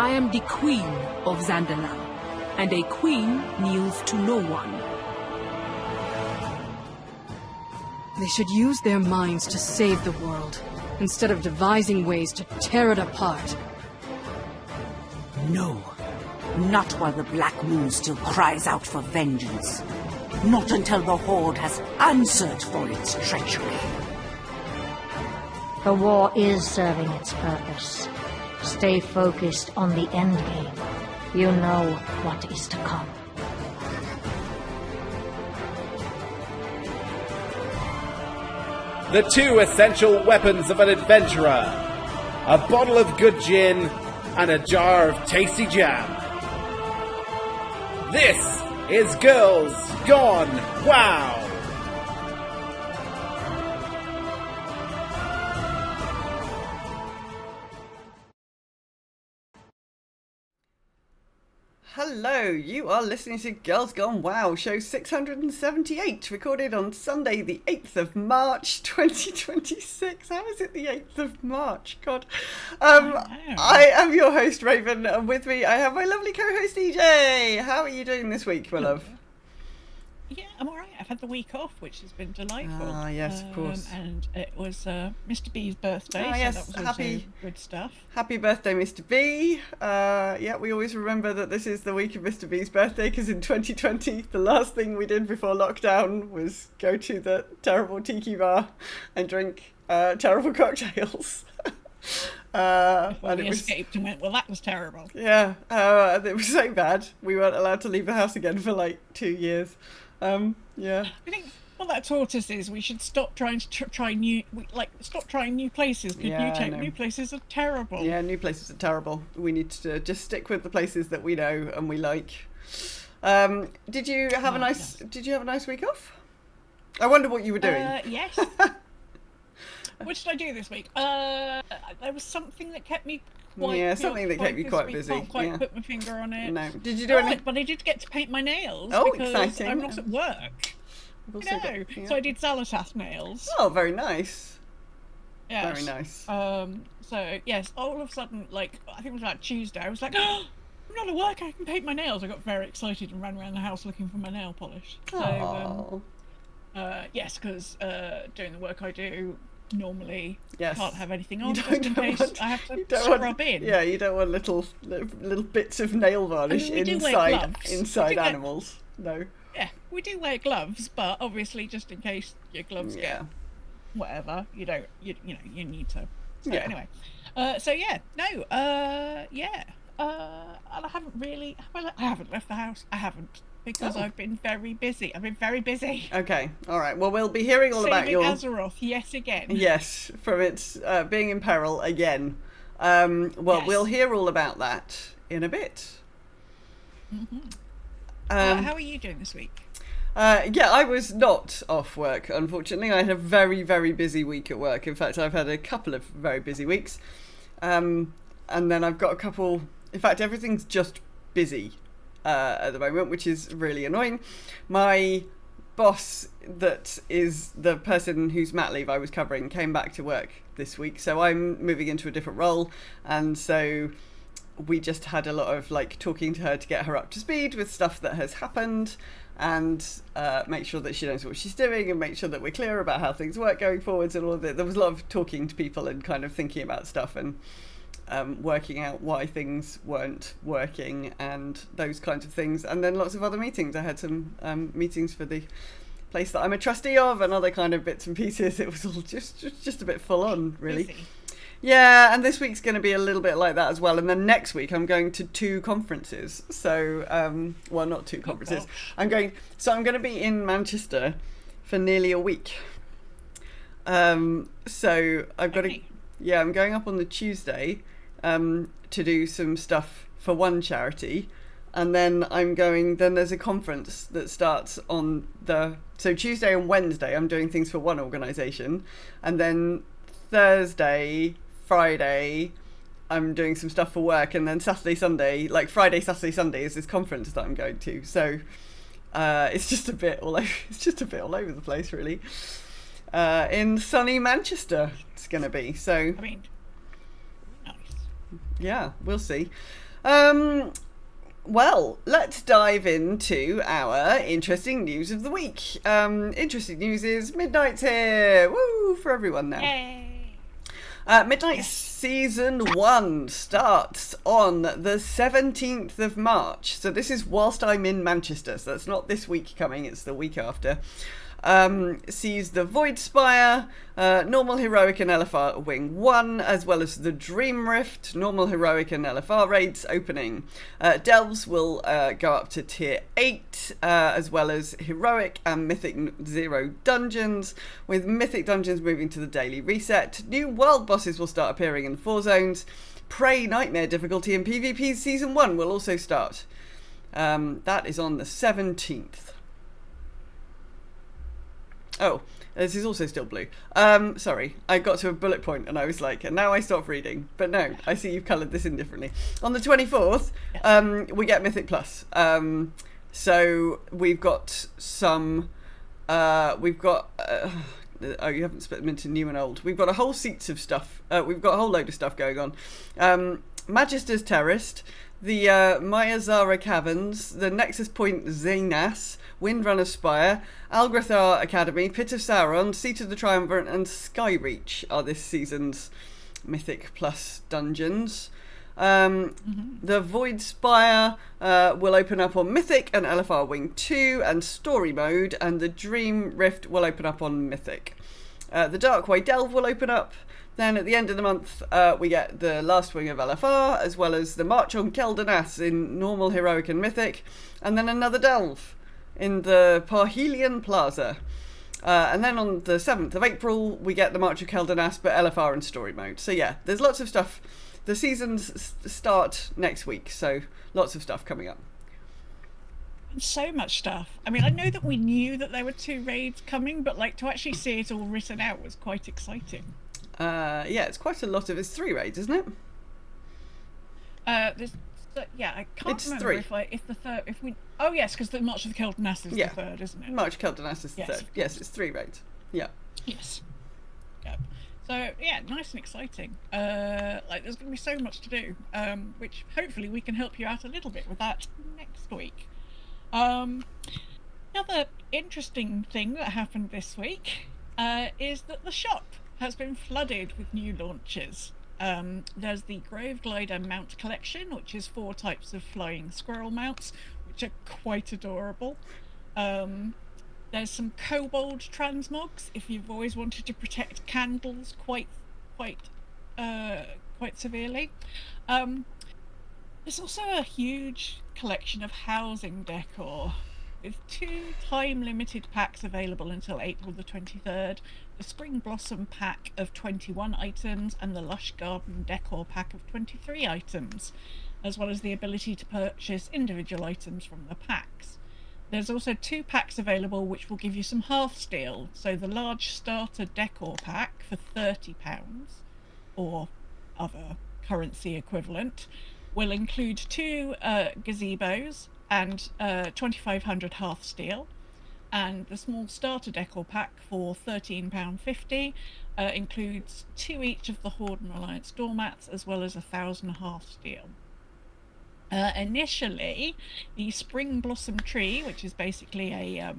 I am the Queen of Zandalar, and a queen kneels to no one. They should use their minds to save the world, instead of devising ways to tear it apart. No. Not while the Black Moon still cries out for vengeance. Not until the Horde has answered for its treachery. The war is serving its purpose. Stay focused on the end game. You know what is to come. The two essential weapons of an adventurer. A bottle of good gin and a jar of tasty jam. This is Girls Gone WoW! Hello, you are listening to Girls Gone WoW, show 678, recorded on Sunday the 8th of March 2026. How is it the 8th of March? God. I am your host, Raven, and with me I have my lovely co-host, EJ. How are you doing this week, my love? Yeah, I'm alright. I've had the week off, which has been delightful. Ah, yes, of course. And it was Mr. B's birthday, Ah, yes, so that was also good stuff. Happy birthday, Mr. B. Yeah, we always remember that this is the week of Mr. B's birthday, because in 2020, the last thing we did before lockdown was go to the terrible tiki bar and drink terrible cocktails. And we escaped and went, well, that was terrible. Yeah, it was so bad. We weren't allowed to leave the house again for like 2 years. Yeah. I think what that taught us is we should stop trying to try new, stop trying new places, because new places are terrible. Yeah, new places are terrible. We need to just stick with the places that we know and we like. Did you have a nice week off? I wonder what you were doing. Yes. What did I do this week? There was something that kept me quite kept you quite busy. Can't quite put my finger on it. No. Did you do anything? But I did get to paint my nails. Oh, because exciting. I'm not at work. So I did Zalatas nails. Oh, very nice. Yes. Very nice. So yes, all of a sudden, I think it was about Tuesday, I was like, oh, I'm not at work, I can paint my nails. I got very excited and ran around the house looking for my nail polish. So yes, because doing the work I do, normally can't have anything on just in case I have to scrub in. Yeah, you don't want little bits of nail varnish inside animals. No. Yeah, we do wear gloves, but obviously just in case your gloves get whatever, you need to. So anyway, and I haven't left the house. I haven't. Because I've been very busy. Okay, all right. Well, we'll be hearing all about your... Azeroth yet again. Yes, from its being in peril again. We'll hear all about that in a bit. Mm-hmm. How are you doing this week? I was not off work, unfortunately. I had a very, very busy week at work. In fact, I've had a couple of very busy weeks. And then I've got a couple... In fact, everything's just busy. At the moment, which is really annoying. My boss, that is the person whose mat leave I was covering, came back to work this week, so I'm moving into a different role, and so we just had a lot of talking to her to get her up to speed with stuff that has happened, and make sure that she knows what she's doing, and make sure that we're clear about how things work going forwards, and all of it. There was a lot of talking to people and kind of thinking about stuff and working out why things weren't working and those kinds of things, and then lots of other meetings. I had some meetings for the place that I'm a trustee of and other kind of bits and pieces. It was all just a bit full on, really. Busy. Yeah, and this week's going to be a little bit like that as well, and then next week I'm going to 2 conferences. So not 2 conferences. I'm going to be in Manchester for nearly a week. So I've got I'm going up on the Tuesday to do some stuff for one charity, and then then there's a conference that starts on so Tuesday and Wednesday I'm doing things for one organisation, and then Thursday, Friday I'm doing some stuff for work, and then Saturday, Sunday, Friday, Saturday, Sunday is this conference that I'm going to. So it's just a bit all over the place, really. In sunny Manchester it's going to be. So nice. Yeah, we'll see. Well, let's dive into our interesting news of the week. Interesting news is Midnight's here! Woo! For everyone now. Yay! Midnight Season 1 starts on the 17th of March. So this is whilst I'm in Manchester. So that's not this week coming, it's the week after. Sees the Void Spire, normal, heroic and LFR Wing 1, as well as the Dream Rift, normal, heroic and LFR raids opening. Delves will go up to tier 8, as well as heroic and mythic 0 dungeons, with mythic dungeons moving to the daily reset. New world bosses will start appearing in the 4 zones. Prey Nightmare difficulty in PvP Season 1 will also start. That is on the 17th. Oh, this is also still blue. Sorry, I got to a bullet point and I was like, and now I stop reading. But no, I see you've coloured this in differently. On the 24th, we get Mythic Plus. So we've got some, oh, you haven't split them into new and old. We've got a whole seats of stuff. We've got a whole load of stuff going on. Magister's Terrorist, the Mayazara Caverns, the Nexus Point Zenas, Windrunner Spire, Algrathar Academy, Pit of Sauron, Seat of the Triumvirate and Skyreach are this season's Mythic Plus dungeons. The Void Spire will open up on Mythic and LFR Wing 2 and Story Mode, and the Dream Rift will open up on Mythic. The Darkway Delve will open up. Then at the end of the month, we get the last wing of LFR, as well as the March on Keldanas in normal, heroic and mythic, and then another delve in the Parhelion Plaza. And then on the 7th of April, we get the March of Keldanas, but LFR and story mode. So yeah, there's lots of stuff. The seasons start next week, so lots of stuff coming up. So much stuff. I mean, I know that we knew that there were 2 raids coming, but like to actually see it all written out was quite exciting. Yeah, it's quite a lot of. It's 3 raids, isn't it? Yeah, I can't it's remember 3. if the third, if we. Oh yes, because the March of the Keldanas is the third, isn't it? March of Keldanas is the third. Yes, it's 3 raids. Yeah. Yes. Yep. So yeah, nice and exciting. Like there's going to be so much to do, which hopefully we can help you out a little bit with that next week. Another interesting thing that happened this week is that the shop has been flooded with new launches. There's the Grove Glider mount collection, which is 4 types of flying squirrel mounts, which are quite adorable. There's some kobold transmogs if you've always wanted to protect candles quite severely. There's also a huge collection of housing decor, with 2 time-limited packs available until April the 23rd, the Spring Blossom pack of 21 items and the Lush Garden Decor pack of 23 items, as well as the ability to purchase individual items from the packs. There's also 2 packs available which will give you some half steel, so the large starter decor pack for £30, or other currency equivalent, will include 2 gazebos and 2500 half steel, and the small starter decor pack for £13.50 includes 2 each of the Horde and Alliance doormats, as well as 1000 half steel. Initially, the Spring Blossom tree, which is basically a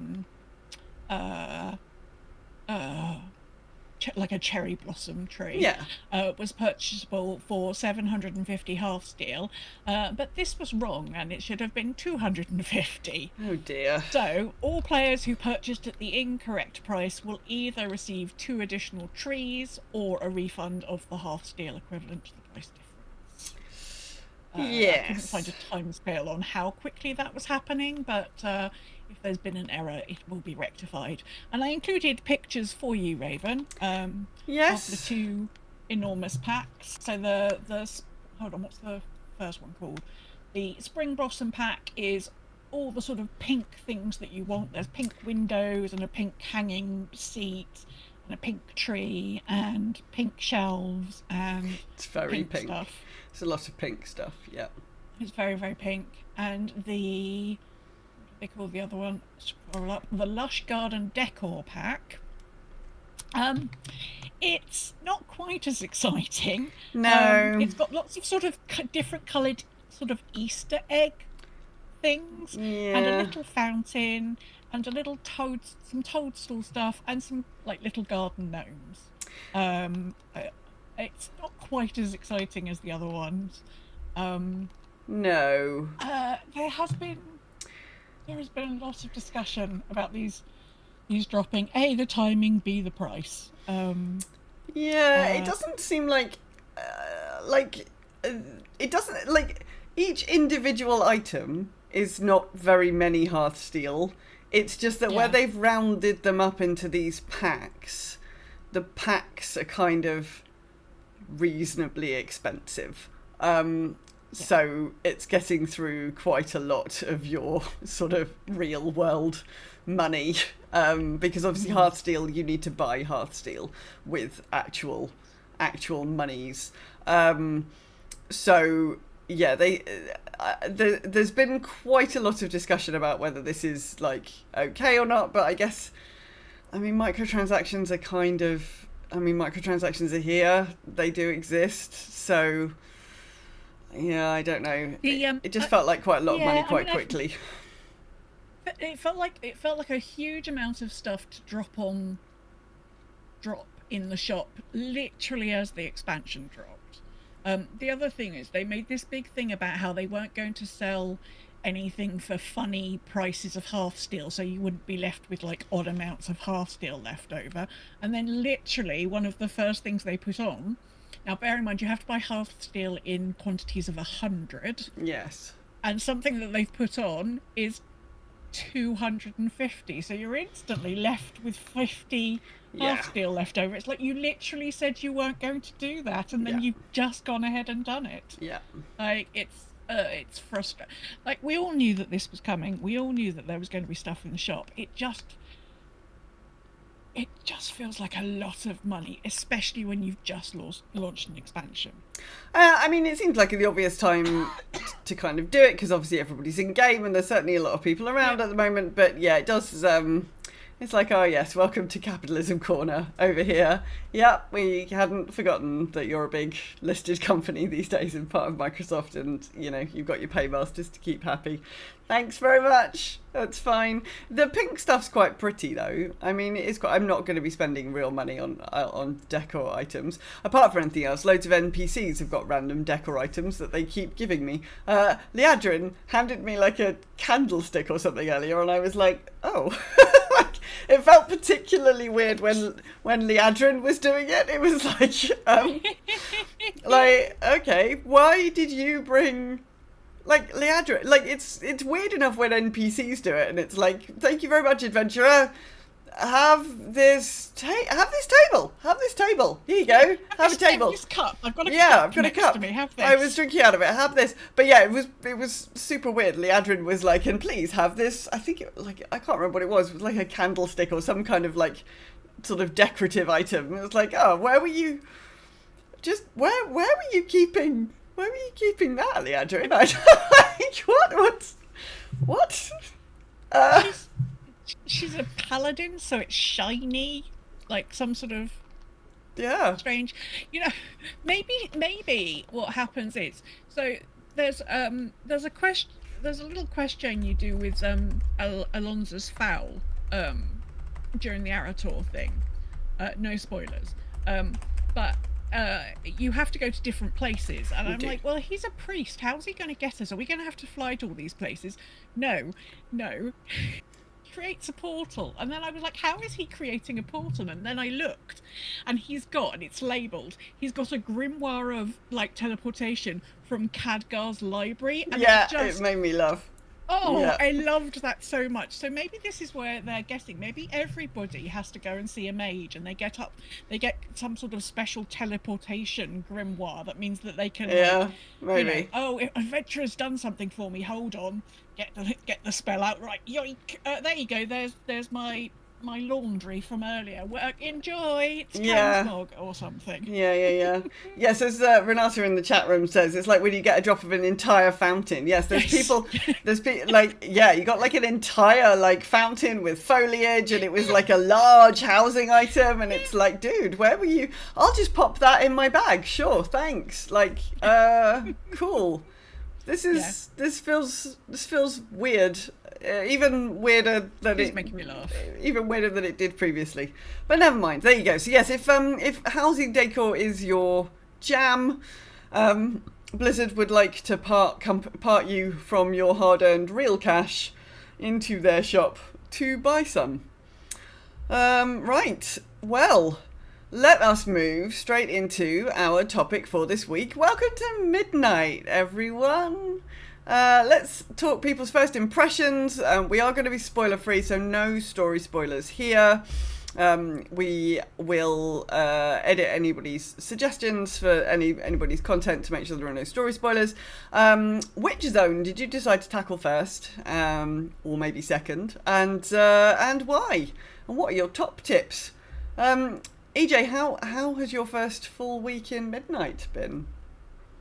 like a cherry blossom tree, was purchasable for 750 half steel, but this was wrong and it should have been 250. Oh dear. So all players who purchased at the incorrect price will either receive 2 additional trees or a refund of the half steel equivalent to the price difference. Yes. I couldn't find a timescale on how quickly that was happening, but if there's been an error, it will be rectified. And I included pictures for you, Raven. Yes. Of the 2 enormous packs. So the hold on, what's the first one called? The Spring Blossom pack is all the sort of pink things that you want. There's pink windows and a pink hanging seat and a pink tree and pink shelves and it's very pink stuff. It's a lot of pink stuff. Yeah. It's very, very pink. And the they call the other one, scroll up, the Lush Garden Decor pack. It's not quite as exciting. No. It's got lots of sort of different coloured sort of Easter egg things, and a little fountain, and a little some toadstool stuff, and some like little garden gnomes. It's not quite as exciting as the other ones. No. There has been a lot of discussion about these dropping. A, the timing, B, the price. It doesn't seem like it doesn't like each individual item is not very many Hearthsteel. It's just that where they've rounded them up into these packs, the packs are kind of reasonably expensive. So it's getting through quite a lot of your sort of real world money. Because obviously Hearthsteel, you need to buy Hearthsteel with actual monies. So yeah, there's been quite a lot of discussion about whether this is like okay or not. But I guess, I mean, microtransactions are here. They do exist. So yeah, I don't know. It just felt like quite a lot of money quite quickly. It felt like a huge amount of stuff to drop in the shop literally as the expansion dropped. The other thing is they made this big thing about how they weren't going to sell anything for funny prices of Hearthsteel, so you wouldn't be left with like odd amounts of Hearthsteel left over. And then literally one of the first things they put on, now bear in mind you have to buy Hearthsteel in quantities of 100. Yes. And something that they've put on is 250, so you're instantly left with 50 Hearthsteel left over. It's like you literally said you weren't going to do that, and then you've just gone ahead and done it. Yeah. Like it's frustrating. Like we all knew that this was coming. We all knew that there was going to be stuff in the shop. It just feels like a lot of money, especially when you've just launched an expansion. I mean, it seems like the obvious time to kind of do it, because obviously everybody's in game and there's certainly a lot of people around at the moment. But yeah, it does. It's like, oh yes, welcome to Capitalism Corner over here. Yep, we hadn't forgotten that you're a big listed company these days and part of Microsoft, and you know you've got your paymasters to keep happy. Thanks very much. That's fine. The pink stuff's quite pretty though. I mean, it is quite. I'm not going to be spending real money on decor items. Apart from anything else, loads of NPCs have got random decor items that they keep giving me. Liadrin handed me like a candlestick or something earlier, and I was like, oh. Like, it felt particularly weird when Liadrin was doing it. It was like, okay, why did you bring? Like, Liadrin, like, it's weird enough when NPCs do it, and it's like, thank you very much, adventurer. Have this table. Here you go. Have a table. This cup. I've got a cup. Yeah, I've got a next cup. To me. Have this. I was drinking out of it. Have this. But yeah, it was super weird. Liadrin was like, and please have this. I think I can't remember what it was. It was like a candlestick or some kind of like sort of decorative item. It was like, oh, where were you? Just where were you keeping? Where were you keeping that, Liadrin? What? She's a paladin, so it's shiny, like some sort of strange. You know, maybe what happens is, so there's a little question you do with Alonso's fowl during the Arator thing. No spoilers. But you have to go to different places, and I'm like, well, he's a priest. How's he going to get us? Are we going to have to fly to all these places? No. Creates a portal. And then I was like, how is he creating a portal? And then I looked, and it's labelled, he's got a grimoire of like teleportation from Khadgar's library. And it made me laugh. Oh, yeah. I loved that so much. So maybe this is where they're getting. Maybe everybody has to go and see a mage, and they get some sort of special teleportation grimoire that means that they can. Yeah, maybe. You know, oh, adventurer's done something for me. Hold on, get the spell out. Right, yoink. There you go. There's my laundry from earlier. Enjoy. It's Cansmog or something. Yeah. Yes, as Renata in the chat room says, it's like when you get a drop of an entire fountain. Yes, there's people like, yeah, you got like an entire like fountain with foliage, and it was like a large housing item, and it's like, dude, where were you? I'll just pop that in my bag. Sure, thanks. Like, cool. This feels weird. Even weirder than It's making me laugh. Even weirder than it did previously. But never mind. There you go. So yes, if housing decor is your jam, Blizzard would like to part you from your hard-earned real cash into their shop to buy some. Right. Well, let us move straight into our topic for this week. Welcome to Midnight, everyone. Let's talk people's first impressions. We are going to be spoiler free, so no story spoilers here. We will edit anybody's suggestions for anybody's content to make sure there are no story spoilers. Which zone did you decide to tackle first, or maybe second, and why? And what are your top tips? EJ, how has your first full week in Midnight been?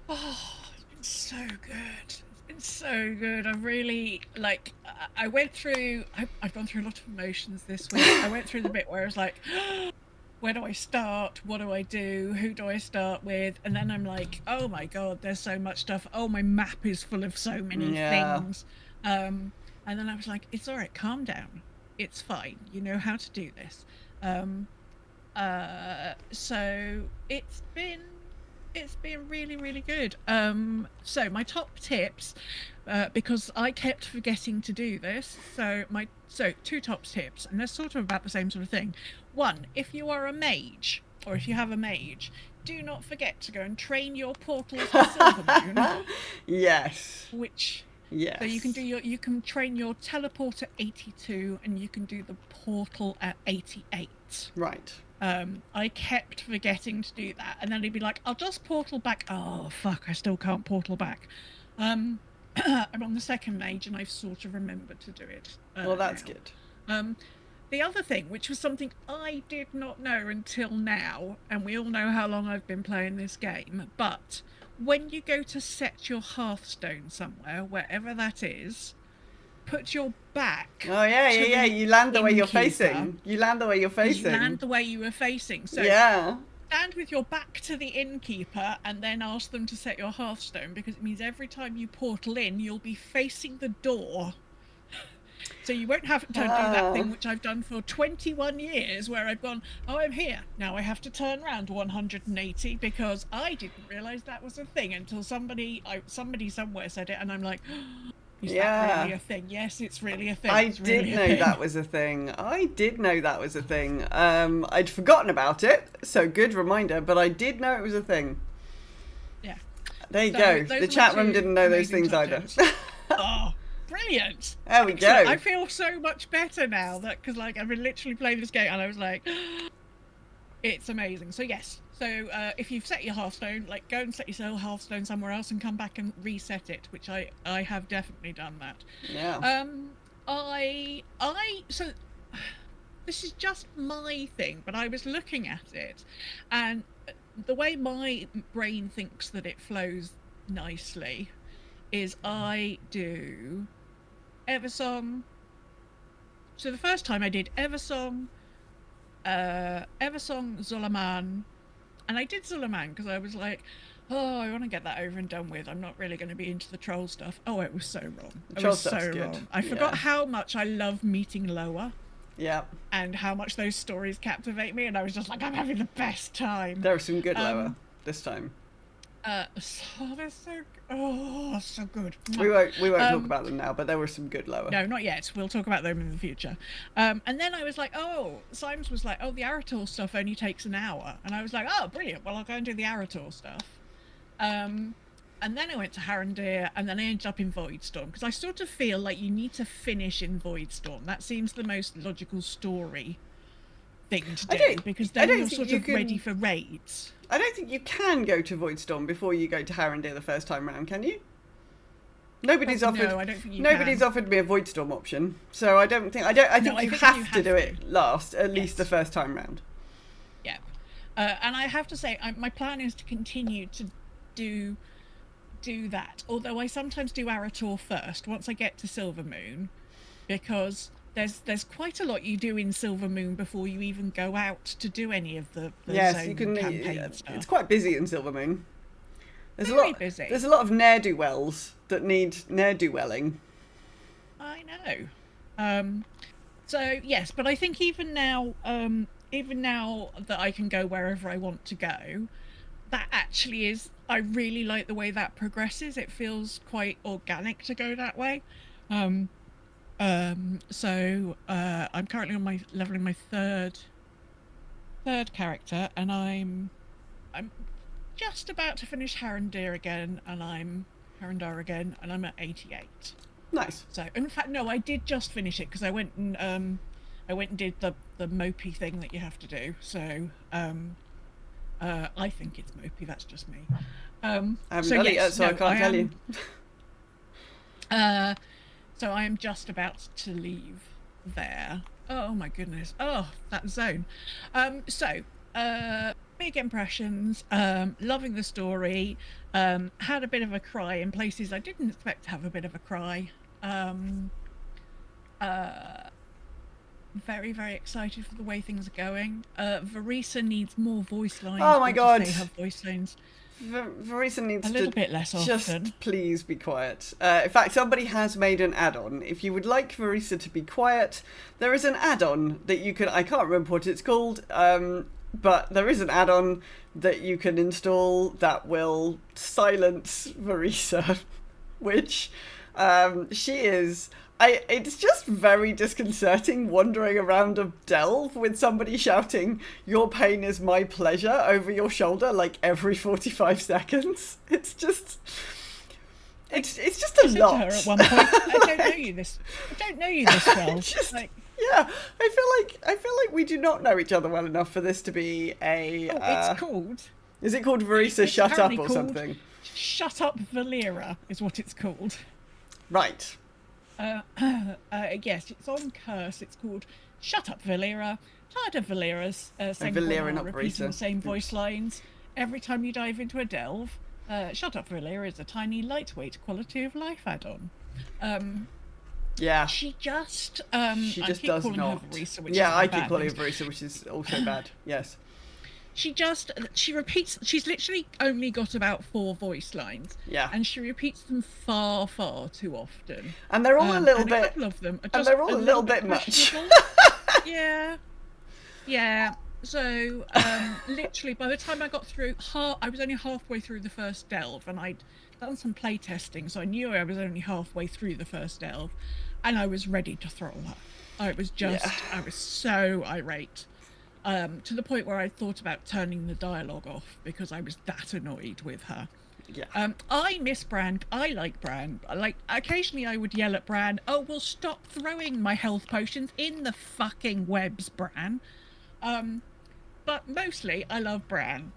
Oh, it's been so good. It's been so good. I really, like, I went through, I've gone through a lot of emotions this week. I went through the bit where I was like, where do I start? What do I do? Who do I start with? And then I'm like, oh my God, there's so much stuff. Oh, my map is full of so many things. And then I was like, it's all right, calm down. It's fine. You know how to do this. So it's been really, really good. So my top tips, because I kept forgetting to do this. So two top tips, and they're sort of about the same sort of thing. One, if you are a mage, or if you have a mage, do not forget to go and train your portals for Silvermoon. Yes. Yes. So you can train your teleport at 82, and you can do the portal at 88. Right. I kept forgetting to do that, and then he'd be like, I'll just portal back. Oh fuck, I still can't portal back. I'm on the second mage, and I've sort of remembered to do it. Well, that's now. good. The other thing, which was something I did not know until now, and we all know how long I've been playing this game, but when you go to set your Hearthstone somewhere, wherever that is, put your back. Oh yeah. You land the way you're facing. You land the way you were facing. So stand with your back to the innkeeper and then ask them to set your Hearthstone, because it means every time you portal in, you'll be facing the door. So you won't have to do that thing which I've done for 21 years, where I've gone, oh, I'm here. Now I have to turn around 180, because I didn't realise that was a thing until somebody somewhere said it, and I'm like, is that really a thing? Yes, it's really a thing. I did know that was a thing. I'd forgotten about it, so good reminder, but I did know it was a thing. Yeah. There you go. The chat room didn't know those things either. Oh, brilliant. There we go. I feel so much better now, because like I've been literally playing this game and I was like, it's amazing. So yes. So if you've set your Hearthstone, like go and set your Hearthstone somewhere else and come back and reset it, which I have definitely done that. Yeah. So this is just my thing, but I was looking at it, and the way my brain thinks that it flows nicely is I do Eversong. So the first time I did Eversong, Zulaman, and I did Zulaman because I was like, oh, I want to get that over and done with. I'm not really going to be into the troll stuff. Oh, it was so wrong. It was so wrong. I forgot how much I love meeting Loa. Yeah. And how much those stories captivate me, and I was just like, I'm having the best time. There were some good Loa this time. They're so good. We won't talk about them now, but there were some good Loa. No, not yet. We'll talk about them in the future. And then I was like, Symes was like, the Arator stuff only takes an hour. And I was like, oh, brilliant. Well, I'll go and do the Arator stuff. And then I went to Harandir, and then I ended up in Voidstorm, because I sort of feel like you need to finish in Voidstorm. That seems the most logical story thing to do, because then you're sort of ready for raids. I don't think you can go to Voidstorm before you go to Harandir the first time round, can you? Nobody's offered. No, I don't think you nobody's can. offered me a Voidstorm option, so I don't think. I think you have to do it last, at least the first time round. Yeah, and I have to say, my plan is to continue to do that. Although I sometimes do Arator first once I get to Silvermoon, because there's quite a lot you do in Silvermoon before you even go out to do any of the zone campaign stuff. It's quite busy in Silvermoon. Very busy. There's a lot of ne'er-do-wells that need ne'er-do-welling. I know. So yes, but I think even now that I can go wherever I want to go, that actually is. I really like the way that progresses. It feels quite organic to go that way. So I'm currently leveling my third character, and I'm just about to finish Harrendir again, and I'm at 88. Nice. So, in fact, no, I did just finish it because I went and did the mopey thing that you have to do. So, I think it's mopey. That's just me. I haven't done it yet, so I can't tell you. So I am just about to leave there. Oh my goodness. Oh, that zone. Big impressions. Loving the story. Had a bit of a cry in places I didn't expect to have a bit of a cry. Very, very excited for the way things are going. Verisa needs more voice lines. Oh my god. They have voice lines. Verisa needs a little bit less often. Just please be quiet. In fact, somebody has made an add-on. If you would like Verisa to be quiet, there is an add-on that you can. I can't remember what it's called, but there is an add-on that you can install that will silence Verisa, which she is. It's just very disconcerting wandering around a delve with somebody shouting, "Your pain is my pleasure," over your shoulder like every 45 seconds. It's just a lot. Her at one point, I don't know you this well. Yeah, I feel like we do not know each other well enough for this to be a. It's called. Is it called Verisa Shut Up or something? Shut Up Valera is what it's called. Right. Yes, it's on Curse. It's called Shut Up Valera. Tired of Valera's repeating the same voice lines every time you dive into a delve. Shut Up Valera is a tiny, lightweight quality of life add-on. Yeah. She just does not. Verisa, yeah, I keep calling her Verisa, which is also bad. Yes. She repeats. She's literally only got about 4 voice lines. Yeah. And she repeats them far, far too often. And they're all a little bit. A couple of them are just and they're all a little bit much. Yeah. Yeah. So, literally, by the time I got through, I was only halfway through the first delve, and I'd done some play testing, so I knew I was only halfway through the first delve, and I was ready to throw her. I was so irate. To the point where I thought about turning the dialogue off because I was that annoyed with her. Yeah. I miss Bran. I like Bran. Like, occasionally I would yell at Bran, "Oh, well, stop throwing my health potions in the fucking webs, Bran." But mostly I love Bran.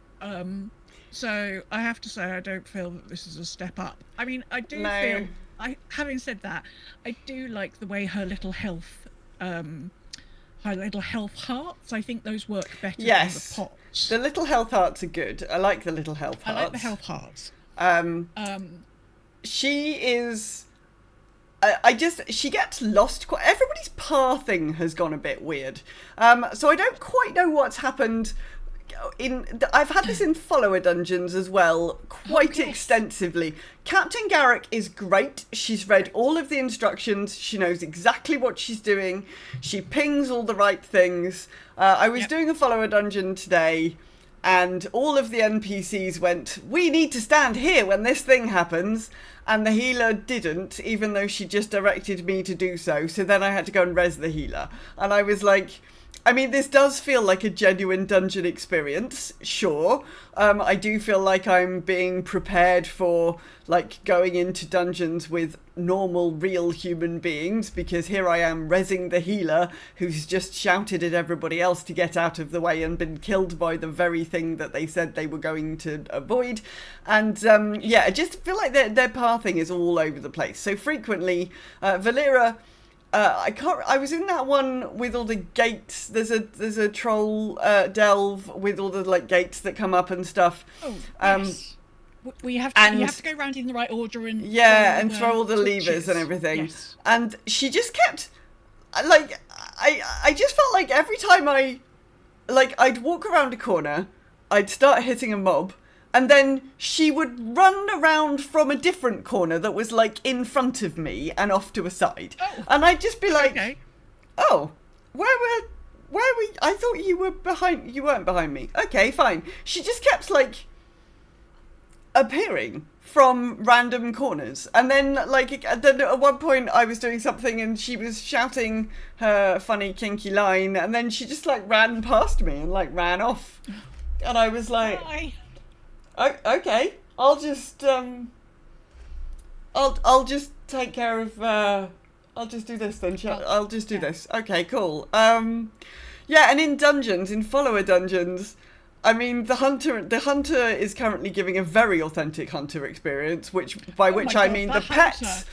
So I have to say I don't feel that this is a step up. I mean, I do feel. Having said that, I do like the way her little health hearts. I think those work better than the pots. The little health hearts are good. I like the little health hearts. I like the health hearts. She is. She gets lost. Everybody's pathing has gone a bit weird. So I don't quite know what's happened. I've had this in follower dungeons as well, quite extensively. Captain Garrick is great. She's read all of the instructions. She knows exactly what she's doing. She pings all the right things. I was doing a follower dungeon today, and all of the NPCs went, "We need to stand here when this thing happens." And the healer didn't, even though she just directed me to do so. So then I had to go and res the healer. And I was like, I mean, this does feel like a genuine dungeon experience, sure. I do feel like I'm being prepared for, like, going into dungeons with normal, real human beings, because here I am resing the healer who's just shouted at everybody else to get out of the way and been killed by the very thing that they said they were going to avoid. And, I just feel like their pathing is all over the place. So frequently, Valera... I was in that one with all the gates. There's a troll delve with all the like gates that come up and stuff. Oh, yes. You have to go around in the right order and throw all the levers and everything. Yes. And she just kept like I just felt like every time I'd walk around a corner, I'd start hitting a mob, and then she would run around from a different corner that was like in front of me and off to a side. Oh. And I'd just be like, Okay. oh, where were I thought you were behind, you weren't behind me. Okay, fine. She just kept like appearing from random corners, and then then at one point I was doing something and she was shouting her funny kinky line, and then she just like ran past me and like ran off, and I was like, Bye. okay, I'll just I'll just take care of I'll just do this then. I'll just do this. Okay, cool. Yeah, and in dungeons, in follower dungeons, I mean, the hunter is currently giving a very authentic hunter experience, by which I mean the pets.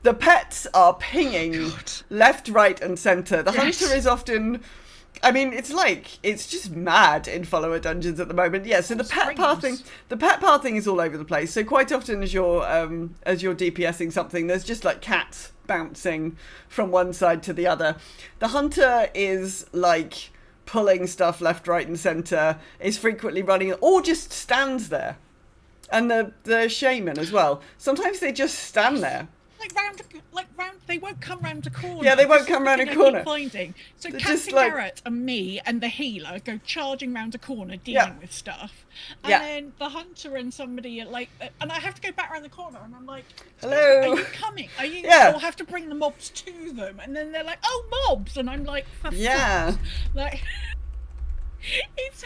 The pets are pinging left, right, and centre. The hunter is often, I mean, it's just mad in follower dungeons at the moment. Yeah, so the pet path thing is all over the place. So quite often as you're DPSing something, there's just like cats bouncing from one side to the other. The hunter is like pulling stuff left, right, and centre, is frequently running, or just stands there. And the shaman as well. Sometimes they just stand there. They won't come round a corner. Yeah, they won't come round a corner. Finding. So They're Captain just like- Garrett and me and the healer go charging round a corner dealing with stuff. And Yeah. then the hunter and somebody are like, and I have to go back round the corner and I'm like, Hello? are you coming? Are you? Yeah. Or have to bring the mobs to them. And then they're like, oh, mobs. And I'm like, for Yeah. fuck. Like, it's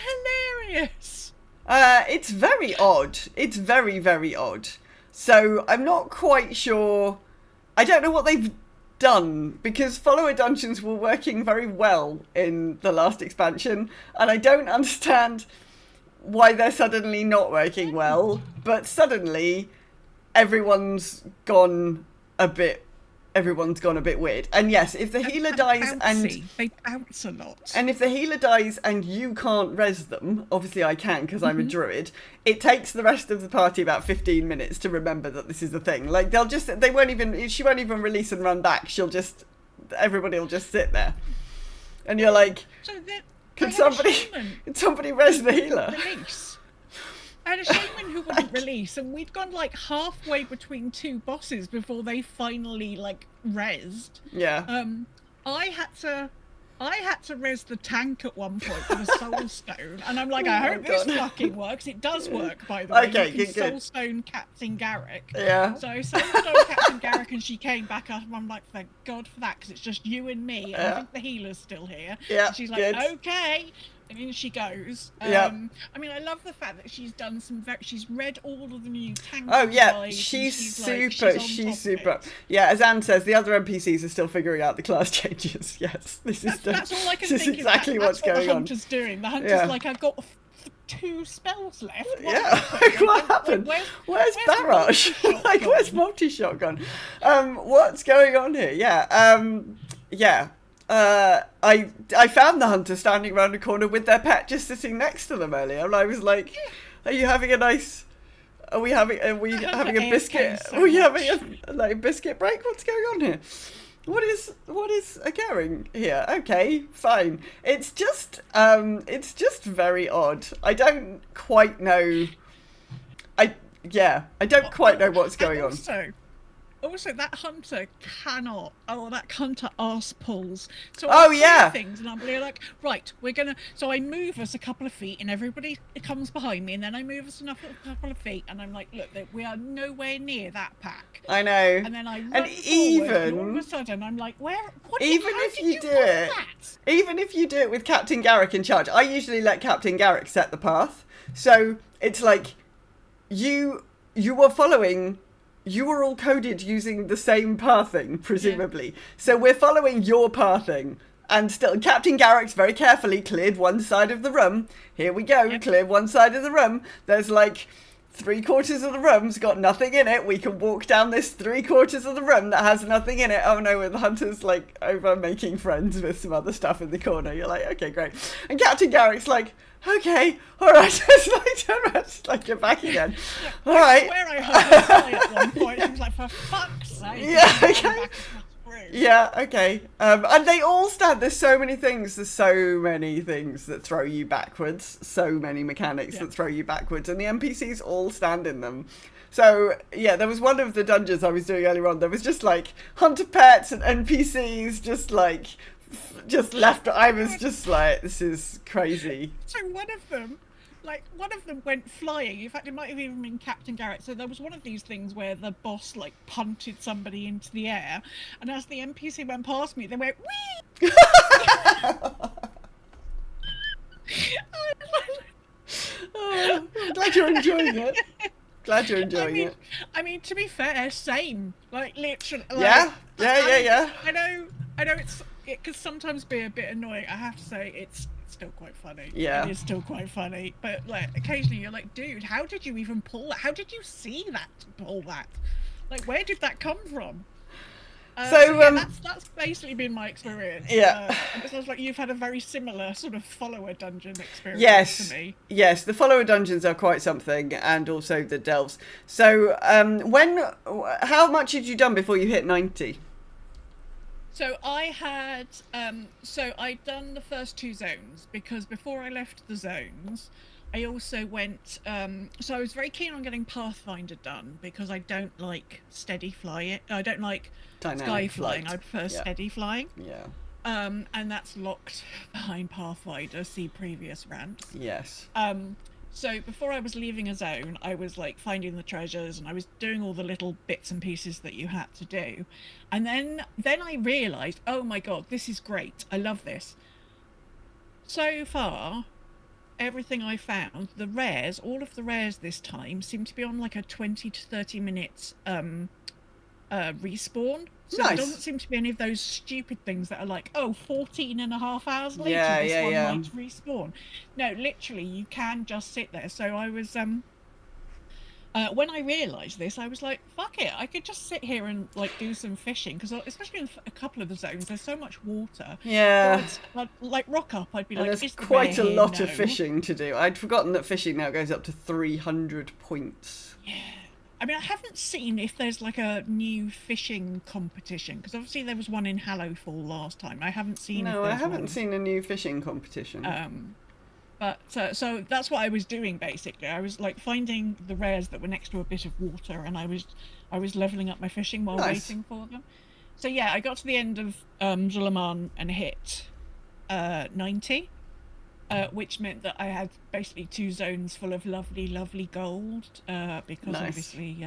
hilarious. It's very odd. It's very, very odd. So I'm not quite sure. I don't know what they've done, because follower dungeons were working very well in the last expansion, and I don't understand why they're suddenly not working well, but suddenly everyone's gone a bit weird. And yes, if the healer dies they bounce a lot. and if the healer dies and you can't res them, obviously I can because I'm a druid, it takes the rest of the party about 15 minutes to remember that this is a thing. Like she won't even release and run back. Everybody will just sit there. And you're like, So can somebody res the healer? Release. I had a shaman who wouldn't release, and we'd gone like halfway between two bosses before they finally like rezzed. Yeah. I had to res the tank at one point with a soul stone, and I'm like, I hope this fucking works. It does work, by the way. Okay, you can good. soul stone Captain Garrick. Yeah. So I soul stone Captain Garrick, and she came back up, and I'm like, thank God for that, because it's just you and me. And I think the healer's still here. Yeah, And she's like, good. Okay. And in she goes. Yeah. I mean, I love the fact that she's done she's read all of the new tank. Oh yeah, guides, and she's super. she's super. Yeah, as Anne says, the other NPCs are still figuring out the class changes. Yes, That's all I can this is think. exactly That's what's going the on. hunter's doing. The hunter's Yeah. like, I've got 2 spells left. Yeah, what happened? Where's Barrage? Like, where's multi-shotgun? What's going on here? Yeah. I found the hunter standing around a corner with their pet just sitting next to them earlier, and I was like, "Are you having a nice? Are we having a biscuit? Are we having a biscuit break? What's going on here? What is occurring here? Okay, fine. It's just very odd. I don't quite know. I don't quite know what's going on. Also, that hunter cannot. Oh, that hunter arse pulls. So Oh, I see yeah. things, and I'm really like, right, we're gonna. So I move us a couple of feet, and everybody comes behind me, and then I move us a couple of feet, and I'm like, look, we are nowhere near that pack. I know. And then I run forward, and all of a sudden I'm like, where? Even how if did you do pull it, that? even if you do it with Captain Garrick in charge, I usually let Captain Garrick set the path. So it's like you were following. You were all coded using the same pathing, presumably. Yeah. So we're following your pathing. And still, Captain Garrick's very carefully cleared one side of the room. Here we go, cleared one side of the room. There's like 3/4 of the room's got nothing in it. We can walk down this 3/4 of the room that has nothing in it. Oh no, the hunter's like over making friends with some other stuff in the corner. You're like, okay, great. And Captain Garrick's like, okay, all right. It's like, turn around, it's like, you're back again. All right. I swear I heard her say at one point. She was like, for fuck's sake. Yeah, okay. Yeah, okay. And they all stand. There's so many things. There's so many things that throw you backwards. So many mechanics that throw you backwards, and the NPCs all stand in them. So yeah, there was one of the dungeons I was doing earlier on. There was just like hunter pets and NPCs, just left. I was just like, this is crazy. So one of them went flying. In fact, it might have even been Captain Garrett. So there was one of these things where the boss like punted somebody into the air, and as the NPC went past me, they went wee. Oh, I'm glad you're enjoying it. Glad you're enjoying it. I mean, to be fair, same. Like literally. Yeah. I know it can sometimes be a bit annoying. I have to say, it's still quite funny. Yeah. It is still quite funny. But like occasionally you're like, dude, how did you even pull that? How did you see that to pull that? Like, where did that come from? That's basically been my experience. Yeah. It sounds like you've had a very similar sort of follower dungeon experience to me. Yes, the follower dungeons are quite something, and also the delves. So, how much had you done before you hit 90? So I had, I'd done the first 2 zones, because before I left the zones, I also went, so I was very keen on getting Pathfinder done, because I don't like steady flying, I don't like sky flying, I prefer steady flying. Yeah. And that's locked behind Pathfinder, see previous rants. Yes. So before I was leaving a zone, I was like finding the treasures, and I was doing all the little bits and pieces that you had to do. And then I realised, oh my god, this is great. I love this. So far, everything I found, the rares, all of the rares this time seem to be on like a 20 to 30 minutes respawn. So nice. There doesn't seem to be any of those stupid things that are like, 14 and a half hours later, this one might respawn. No, literally, you can just sit there. So I was, when I realised this, I was like, fuck it, I could just sit here and like do some fishing, because especially in a couple of the zones, there's so much water. Yeah. So I'd, like rock up, I'd be and like, there's quite a lot of fishing to do. I'd forgotten that fishing now goes up to 300 points. Yeah. I mean, I haven't seen if there's like a new fishing competition, because obviously there was one in Hallowfall last time. I haven't seen. No, I haven't seen a new fishing competition. But so that's what I was doing basically. I was like finding the rares that were next to a bit of water, and I was leveling up my fishing while waiting for them. So yeah, I got to the end of Zul'Aman and hit 90. Which meant that I had basically 2 zones full of lovely gold, because obviously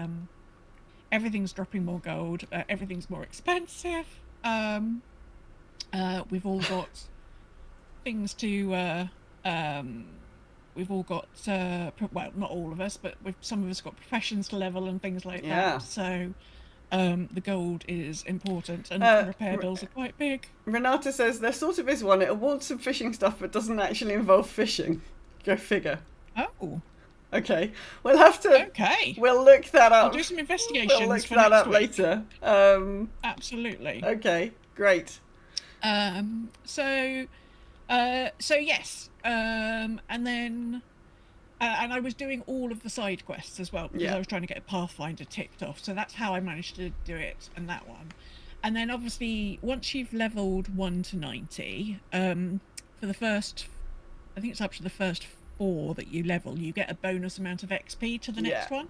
everything's dropping more gold, everything's more expensive. We've all got things to, we've all got, well, not all of us, but some of us got professions to level and things like that. So the gold is important, and repair bills are quite big. Renata says there sort of is one. It awards some fishing stuff, but doesn't actually involve fishing. Go figure. Oh. Okay, we'll have to. Okay. We'll look that up. I'll do some investigations. We'll look for that next up week. later. Absolutely. Okay, great. So yes. And then. And I was doing all of the side quests as well, because I was trying to get a Pathfinder ticked off. So that's how I managed to do it, and that one. And then obviously, once you've leveled 1 to 90, for the first, I think it's up to the first 4 that you level, you get a bonus amount of XP to the next one.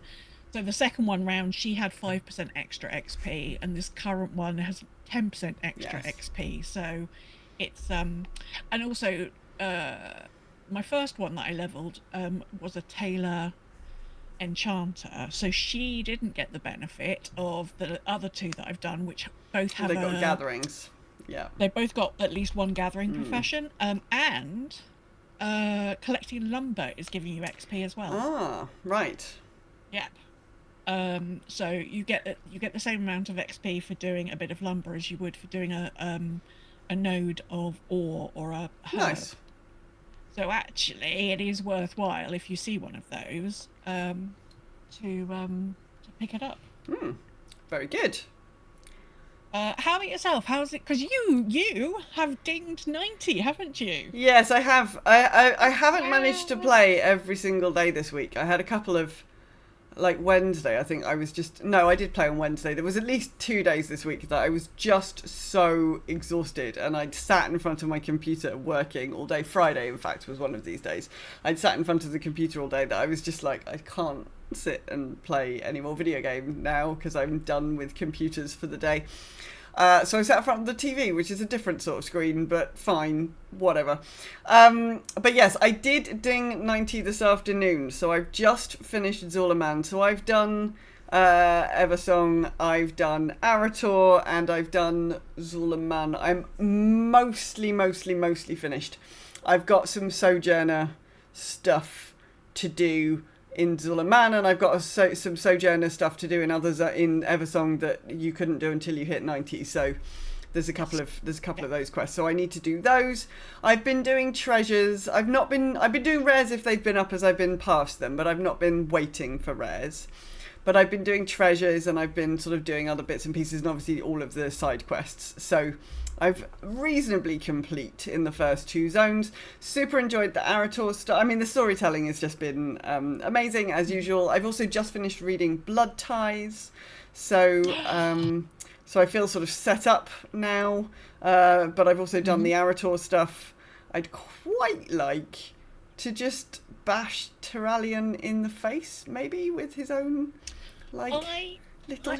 So the second one round, she had 5% extra XP, and this current one has 10% extra XP. So it's, and also, my first one that I leveled was a Tailor Enchanter, so she didn't get the benefit of the other 2 that I've done, which both have. They got gatherings. Yeah. They both got at least one gathering profession, and collecting lumber is giving you XP as well. Ah, right. Yep. So you get the same amount of XP for doing a bit of lumber as you would for doing a node of ore or a herb. Nice. So actually, it is worthwhile if you see one of those to pick it up. Very good. How about yourself? How's it? Because you have dinged 90, haven't you? Yes, I have. I haven't managed to play every single day this week. I had a couple of like Wednesday, I think I was just... No, I did play on Wednesday. There was at least 2 days this week that I was just so exhausted, and I'd sat in front of my computer working all day. Friday, in fact, was one of these days. I'd sat in front of the computer all day that I was just like, I can't sit and play any more video game now because I'm done with computers for the day. So I sat in front of the TV, which is a different sort of screen, but fine, whatever. But yes, I did ding 90 this afternoon, so I've just finished Zulaman. So I've done Eversong, I've done Arator, and I've done Zulaman. I'm mostly finished. I've got some Sojourner stuff to do in Zulaman, and I've got some Sojourner stuff to do in others in Eversong that you couldn't do until you hit 90. So there's a couple of those quests. So I need to do those. I've been doing treasures. I've been doing rares if they've been up as I've been past them, but I've not been waiting for rares. But I've been doing treasures, and I've been sort of doing other bits and pieces, and obviously all of the side quests. So I've reasonably complete in the first 2 zones. Super enjoyed the Arator stuff. I mean, the storytelling has just been amazing as usual. I've also just finished reading Blood Ties, so I feel sort of set up now. But I've also done the Arator stuff. I'd quite like to just bash Tyrallion in the face, maybe with his own little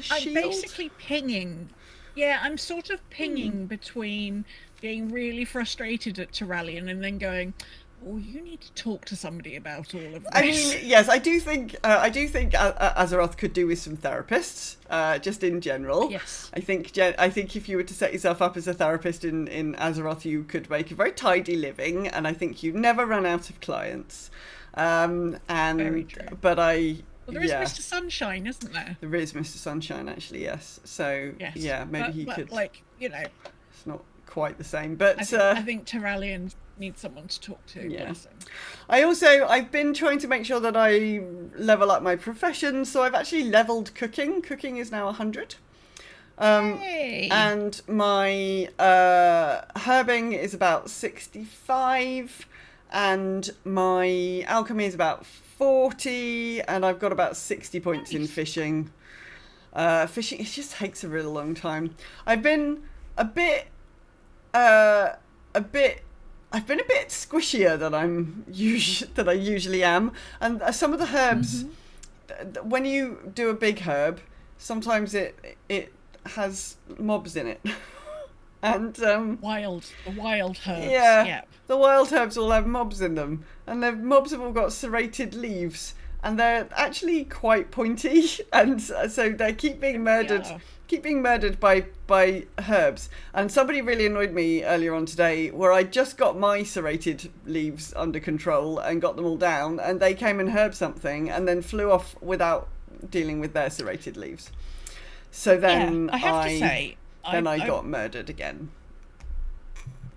shield. I'm basically pinging. Yeah, I'm sort of pinging between being really frustrated at Tyrallion and then going, "Oh, you need to talk to somebody about all of this." I mean, yes, I do think Azeroth could do with some therapists, just in general. Yes. I think if you were to set yourself up as a therapist in Azeroth, you could make a very tidy living, and I think you'd never run out of clients. Very true. But Well, there is Mr. Sunshine, isn't there? There is Mr. Sunshine, actually, yes. So, yes. yeah, maybe he could... Like, you know... It's not quite the same, but... I think Tyrallion needs someone to talk to. Yeah. I've been trying to make sure that I level up my profession, so I've actually leveled cooking. Cooking is now 100. Hey. And my herbing is about 65, and my alchemy is about 40, and I've got about 60 points in fishing. Fishing, it just takes a really long time. I've been a bit squishier than I usually am, and some of the herbs, when you do a big herb, sometimes it has mobs in it. And the wild herbs. Yeah, yep. The wild herbs all have mobs in them, and the mobs have all got serrated leaves, and they're actually quite pointy, and so they keep being murdered. Yeah. Keep being murdered by herbs. And somebody really annoyed me earlier on today, where I just got my serrated leaves under control and got them all down, and they came and herbed something and then flew off without dealing with their serrated leaves. So then I have to say, I got murdered again.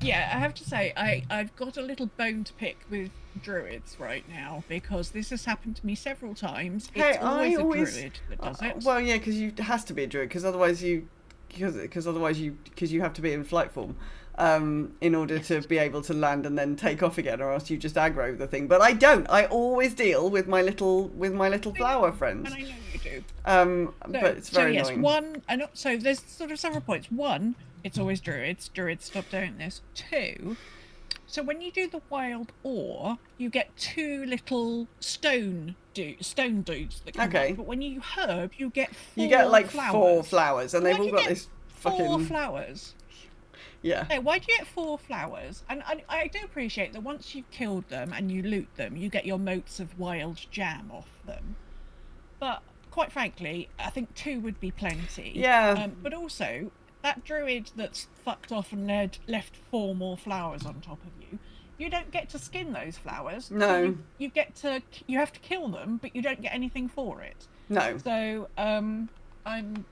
Yeah, I have to say, I've got a little bone to pick with druids right now, because this has happened to me several times. It's always a druid that does it. Well, yeah, because it has to be a druid, because you have to be in flight form in order to be able to land and then take off again, or else you just aggro the thing. But I don't. I always deal with my little flower friends. And I know you do. But it's very annoying. So there's sort of several points. One, it's always druids. Druids, stop doing this. Two, so when you do the wild ore, you get 2 little stone dudes that come up. But when you herb, you get 4 flowers, and they've all got this fucking 4 flowers. Yeah. No, why do you get 4 flowers? And I do appreciate that once you've killed them and you loot them, you get your motes of wild jam off them. But quite frankly, I think 2 would be plenty. Yeah. But also, that druid that's fucked off and left 4 more flowers on top of you, you don't get to skin those flowers. No. So you have to kill them, but you don't get anything for it. No. So,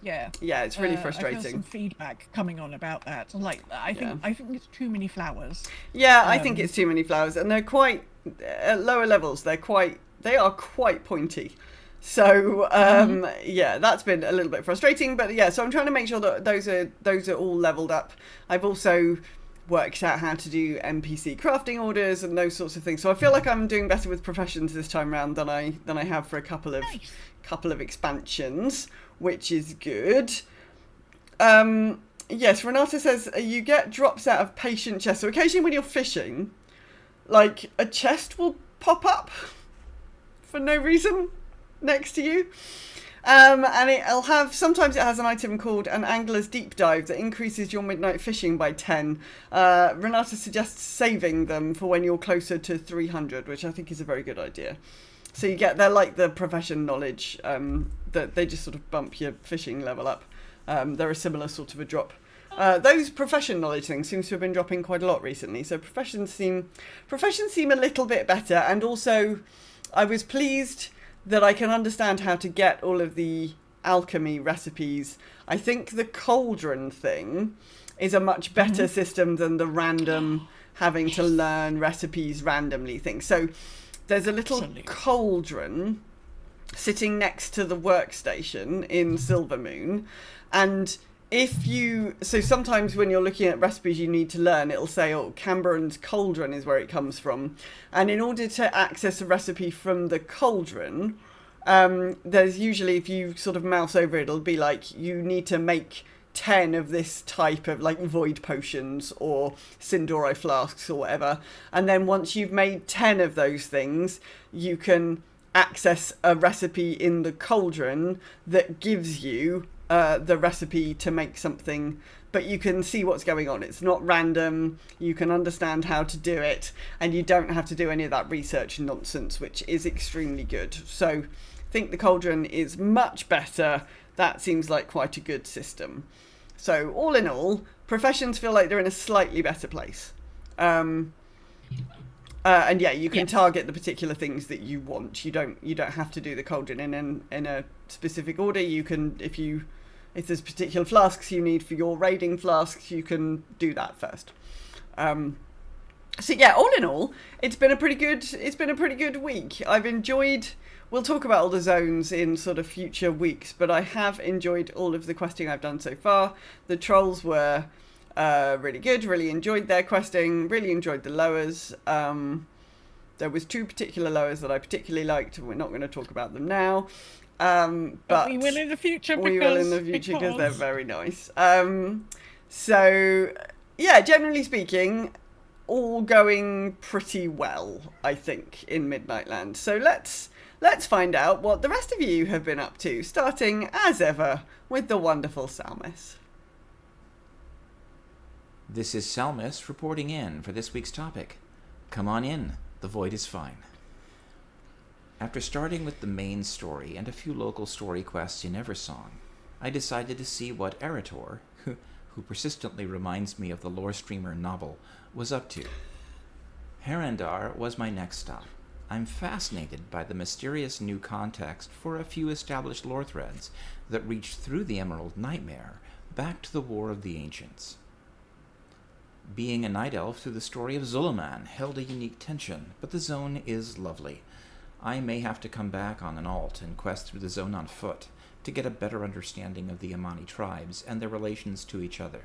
Yeah, it's really frustrating. I feel some feedback coming on about that. I think it's too many flowers. Yeah, I think it's too many flowers, and they're quite at lower levels. They are quite pointy. So yeah, that's been a little bit frustrating. But yeah, so I'm trying to make sure that those are all leveled up. I've also worked out how to do NPC crafting orders and those sorts of things. So I feel like I'm doing better with professions this time around than I have for a couple of couple of expansions, which is good. Yes, Renata says you get drops out of patient chests. So occasionally when you're fishing, like a chest will pop up for no reason next to you. And sometimes it has an item called an angler's deep dive that increases your midnight fishing by 10. Renata suggests saving them for when you're closer to 300, which I think is a very good idea. So they're like the profession knowledge, that they just sort of bump your fishing level up. They're a similar sort of a drop. Those profession knowledge things seems to have been dropping quite a lot recently. So professions seem a little bit better. And also, I was pleased that I can understand how to get all of the alchemy recipes. I think the cauldron thing is a much better system than the random having to learn recipes randomly thing. So there's a little cauldron sitting next to the workstation in Silvermoon, and so sometimes when you're looking at recipes you need to learn, it'll say, oh, Camberon's cauldron is where it comes from. And in order to access a recipe from the cauldron, there's usually, if you sort of mouse over it, it'll be like, you need to make 10 of this type of like void potions or Sindori flasks or whatever. And then once you've made 10 of those things, you can access a recipe in the cauldron that gives you the recipe to make something, but you can see what's going on. It's not random. You can understand how to do it, and you don't have to do any of that research nonsense, which is extremely good. So I think the cauldron is much better. That seems like quite a good system. So all in all, professions feel like they're in a slightly better place. And yeah, you can target the particular things that you want. You don't have to do the cauldron in a specific order. You can, if there's particular flasks you need for your raiding flasks, you can do that first. So yeah, all in all, it's been a pretty good week. I've enjoyed. We'll talk about all the zones in sort of future weeks, but I have enjoyed all of the questing I've done so far. The trolls were really good. Really enjoyed their questing. Really enjoyed the lowers. There was 2 particular lowers that I particularly liked. We're not going to talk about them now. But we will in the future. Because they're very nice. So yeah, generally speaking, all going pretty well, I think, in Midnight Land. So let's find out what the rest of you have been up to, starting as ever with the wonderful Salmis. This is Salmis reporting in for this week's topic. Come on in, the void is fine. After starting with the main story and a few local story quests in Eversong, I decided to see what Erator, who persistently reminds me of the lore streamer Novel, was up to. Herendar was my next stop. I'm fascinated by the mysterious new context for a few established lore threads that reach through the Emerald Nightmare back to the War of the Ancients. Being a night elf through the story of Zulaman held a unique tension, but the zone is lovely. I may have to come back on an alt and quest through the zone on foot to get a better understanding of the Amani tribes and their relations to each other.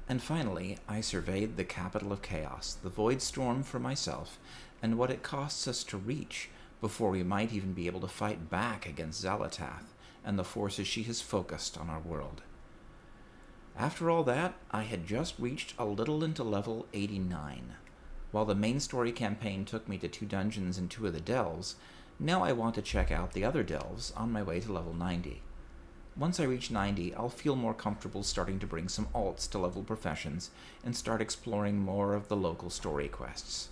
And finally, I surveyed the capital of chaos, the Void Storm, for myself, and what it costs us to reach before we might even be able to fight back against Xalatath and the forces she has focused on our world. After all that, I had just reached a little into level 89. While the main story campaign took me to 2 dungeons and 2 of the delves, now I want to check out the other delves on my way to level 90. Once I reach 90, I'll feel more comfortable starting to bring some alts to level professions and start exploring more of the local story quests.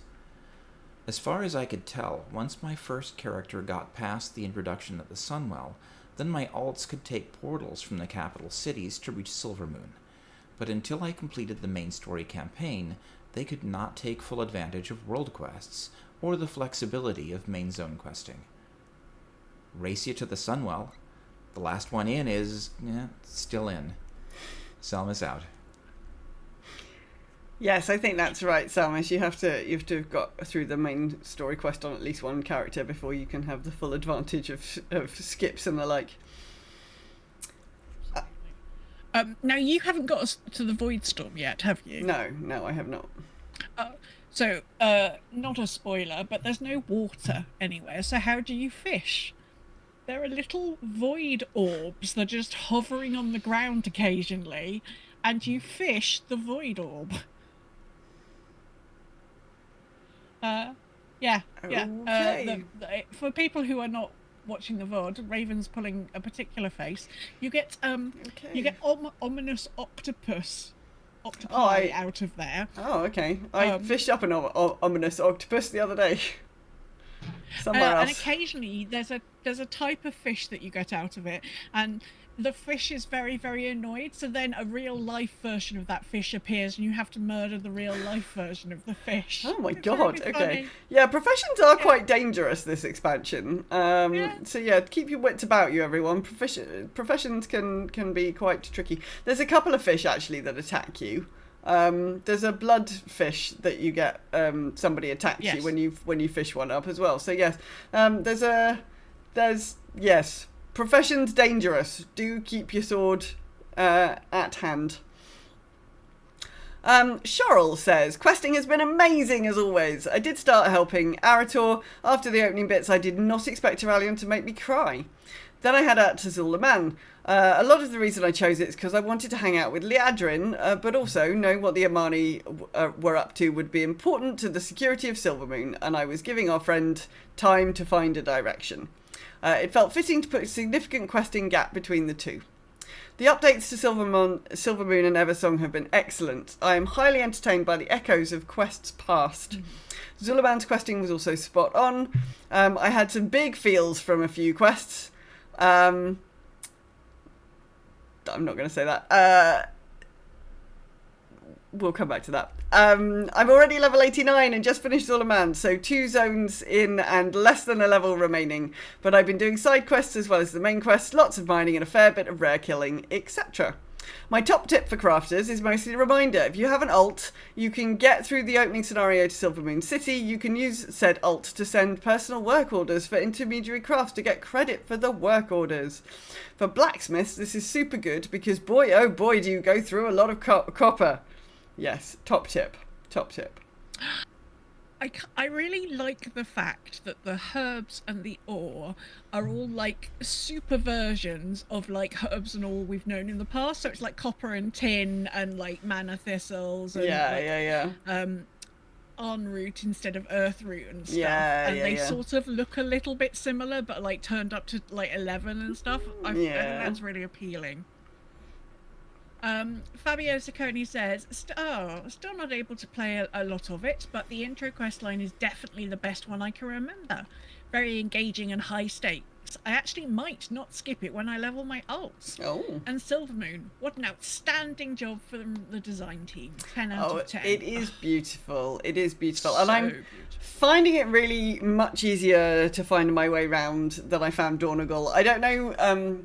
As far as I could tell, once my first character got past the introduction at the Sunwell, then my alts could take portals from the capital cities to reach Silvermoon. But until I completed the main story campaign, they could not take full advantage of world quests or the flexibility of main zone questing. Race you to the Sunwell. The last one in is, still in. Salmis out. Yes, I think that's right, Salmis. You have to have got through the main story quest on at least one character before you can have the full advantage of skips and the like. Now, you haven't got us to the Void Storm yet, have you? No, I have not. So, not a spoiler, but there's no water anywhere, so how do you fish? there are little void orbs that are just hovering on the ground occasionally, and you fish the void orb. Okay. For people who are not watching the VOD, Raven's pulling a particular face. You get ominous octopi out of there. Oh, okay. I fished up an ominous octopus the other day. Somewhere else. And occasionally there's a type of fish that you get out of it, and the fish is very, very annoyed, so then a real life version of that fish appears and you have to murder the real life version of the fish. Oh my It's god, really okay. funny. Yeah, professions are quite dangerous, this expansion. So yeah, keep your wits about you, everyone. Professions can be quite tricky. There's a couple of fish, actually, that attack you. There's a blood fish that you get, somebody attacks you when you fish one up as well. So yes, yes. Profession's dangerous. Do keep your sword at hand. Charles says, questing has been amazing as always. I did start helping Arator. After the opening bits, I did not expect Aurelion to make me cry. Then I head out to Zul'Aman. A lot of the reason I chose it is because I wanted to hang out with Liadrin, but also knowing what the Amani were up to would be important to the security of Silvermoon, and I was giving our friend time to find a direction. It felt fitting to put a significant questing gap between the two. The updates to Silvermoon and Eversong have been excellent. I am highly entertained by the echoes of quests past. Zul'Aman's questing was also spot on. I had some big feels from a few quests. I'm not going to say that. We'll come back to that. I'm already level 89 and just finished Zul'Aman, so 2 zones in and less than a level remaining. But I've been doing side quests as well as the main quests, lots of mining and a fair bit of rare killing, etc. My top tip for crafters is mostly a reminder. If you have an alt, you can get through the opening scenario to Silvermoon City. You can use said alt to send personal work orders for intermediary crafts to get credit for the work orders. For blacksmiths, this is super good because boy, oh boy, do you go through a lot of copper. Yes, top tip. Top tip. I really like the fact that the herbs and the ore are all like super versions of like herbs and ore we've known in the past. So it's like copper and tin and like mana thistles and on root instead of earth root and stuff. And they sort of look a little bit similar, but like turned up to like 11 and stuff. I think that's really appealing. Fabio Sacconi says, still not able to play a lot of it, but the intro quest line is definitely the best one I can remember. Very engaging and high stakes. I actually might not skip it when I level my alts. Oh. And Silvermoon, what an outstanding job for the design team. 10 out of 10. It is beautiful. It is beautiful. And I'm finding it really much easier to find my way around than I found Dornagal. I don't know...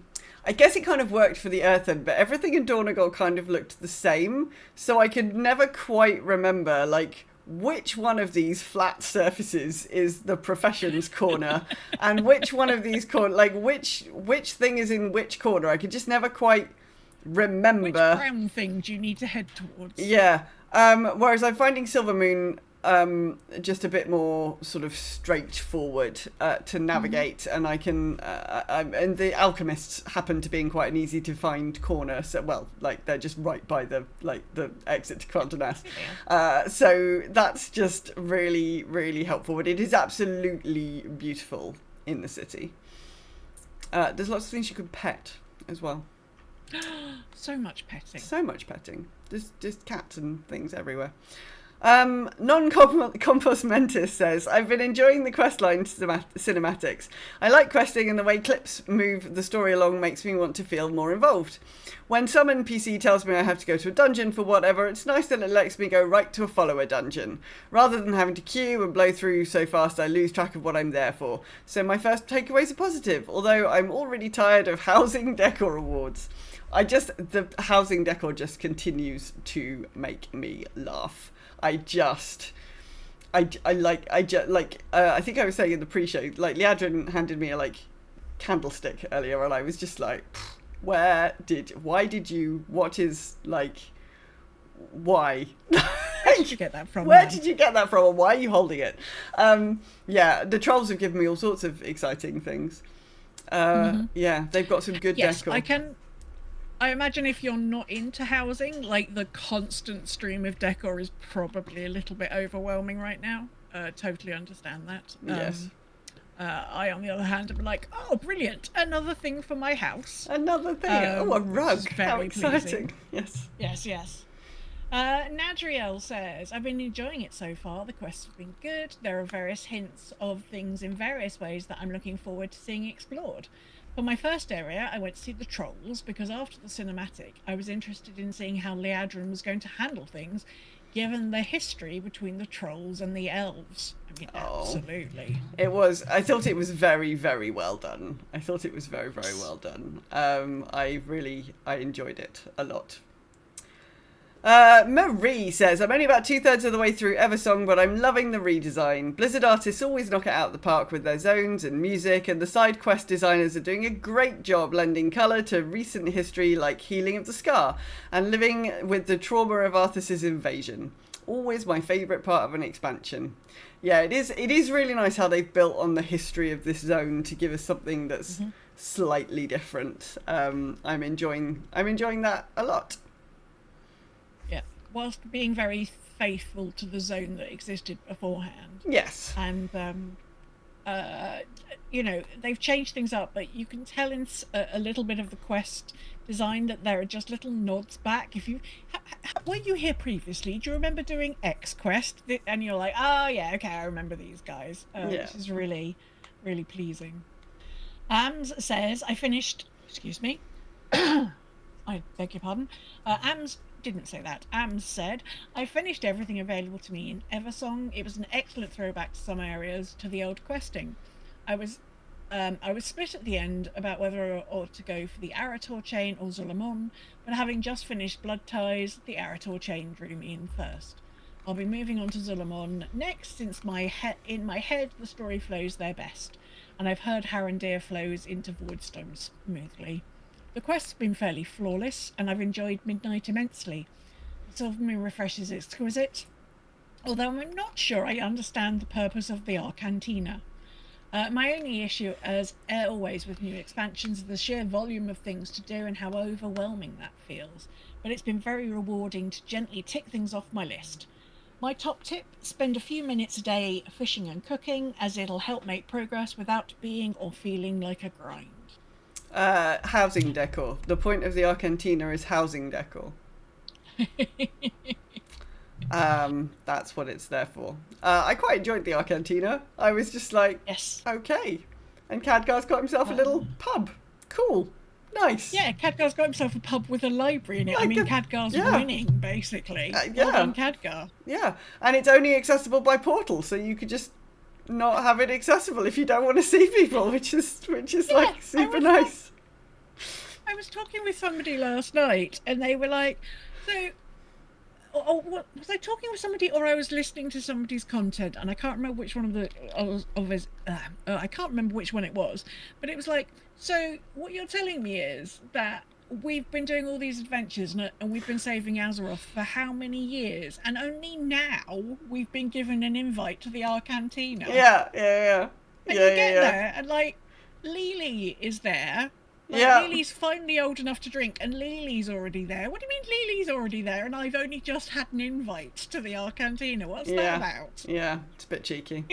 I guess it kind of worked for the Earthen, but everything in Dornagal kind of looked the same, so I could never quite remember, like, which one of these flat surfaces is the professions corner, and which one of these which thing is in which corner. I could just never quite remember. Which brown thing do you need to head towards? Yeah. Whereas I'm finding Silvermoon just a bit more sort of straightforward to navigate, and I can and the alchemists happen to be in quite an easy to find corner, so well, like they're just right by the exit to Condenas. So that's just really, really helpful. But it is absolutely beautiful in the city. There's lots of things you could pet as well. So much petting. So much petting. Just cats and things everywhere. Non-Compost Mentis says, I've been enjoying the questline cinematics. I like questing, and the way clips move the story along makes me want to feel more involved. When some NPC tells me I have to go to a dungeon for whatever, it's nice that it lets me go right to a follower dungeon, rather than having to queue and blow through so fast I lose track of what I'm there for. So my first takeaways are positive, although I'm already tired of housing decor rewards. The housing decor just continues to make me laugh. I think I was saying in the pre-show, like Liadrin handed me a candlestick earlier, and I was just like, why did you get that from? Where did you get that from, and why are you holding it? The trolls have given me all sorts of exciting things. Yeah, they've got some good Yes, decor. I imagine if you're not into housing, like the constant stream of decor is probably a little bit overwhelming right now. Totally understand that. Yes. I, on the other hand, am like, oh, brilliant! Another thing for my house. Another thing. A rug. Which is How very exciting. pleasing. Yes. Yes. Nadriel says, I've been enjoying it so far. The quests have been good. There are various hints of things in various ways that I'm looking forward to seeing explored. For my first area, I went to see the trolls because after the cinematic, I was interested in seeing how Liadrin was going to handle things, given the history between the trolls and the elves. I mean, absolutely. It was. I thought it was very, very well done. I thought it was very, very well done. I enjoyed it a lot. Marie says, I'm only about 2/3 of the way through Eversong, but I'm loving the redesign. Blizzard artists always knock it out of the park with their zones and music, and the side quest designers are doing a great job lending colour to recent history like Healing of the Scar and living with the trauma of Arthas's invasion. Always my favourite part of an expansion. Yeah, it is really nice how they've built on the history of this zone to give us something that's slightly different. I'm enjoying that a lot. Whilst being very faithful to the zone that existed beforehand. Yes. And, they've changed things up, but you can tell in a little bit of the quest design that there are just little nods back. If you were you here previously? Do you remember doing X quest? And you're like, oh yeah, okay, I remember these guys. Which is really, really pleasing. Ams says, I finished. Excuse me. I beg your pardon. Ams didn't say that. Ams said, I finished everything available to me in Eversong. It was an excellent throwback to some areas to the old questing. I was split at the end about whether or to go for the Arator chain or Zul'Amon, but having just finished Blood Ties, the Arator chain drew me in first. I'll be moving on to Zul'Amon next, since in my head the story flows there best, and I've heard Harandir flows into Voidstone smoothly. The quest's been fairly flawless, and I've enjoyed Midnight immensely. The Silvermoon refresh is exquisite, although I'm not sure I understand the purpose of the Arcantina. My only issue, as always with new expansions, is the sheer volume of things to do and how overwhelming that feels, but it's been very rewarding to gently tick things off my list. My top tip, spend a few minutes a day fishing and cooking, as it'll help make progress without being or feeling like a grind. Housing decor. The point of the Arcantina is housing decor. That's what it's there for. I quite enjoyed the Arcantina. I was just like, yes, okay. And Khadgar's got himself a little pub. Cool. Nice. Yeah, Khadgar's got himself a pub with a library in it. Khadgar's winning, basically. Well done, Khadgar. Yeah, and it's only accessible by portal, so you could just not have it accessible if you don't want to see people, which is like super nice. I was talking with somebody last night, and they were like, so. Was I talking with somebody, or I was listening to somebody's content, and I can't remember which one I can't remember which one it was, but it was like, so what you're telling me is that we've been doing all these adventures and we've been saving Azeroth for how many years, and only now we've been given an invite to the Arcantina. Yeah. And you get there, and like, Lily is there. Lily's finally old enough to drink, and Lily's already there. What do you mean Lily's already there, and I've only just had an invite to the Arcantina? What's that about? Yeah, it's a bit cheeky.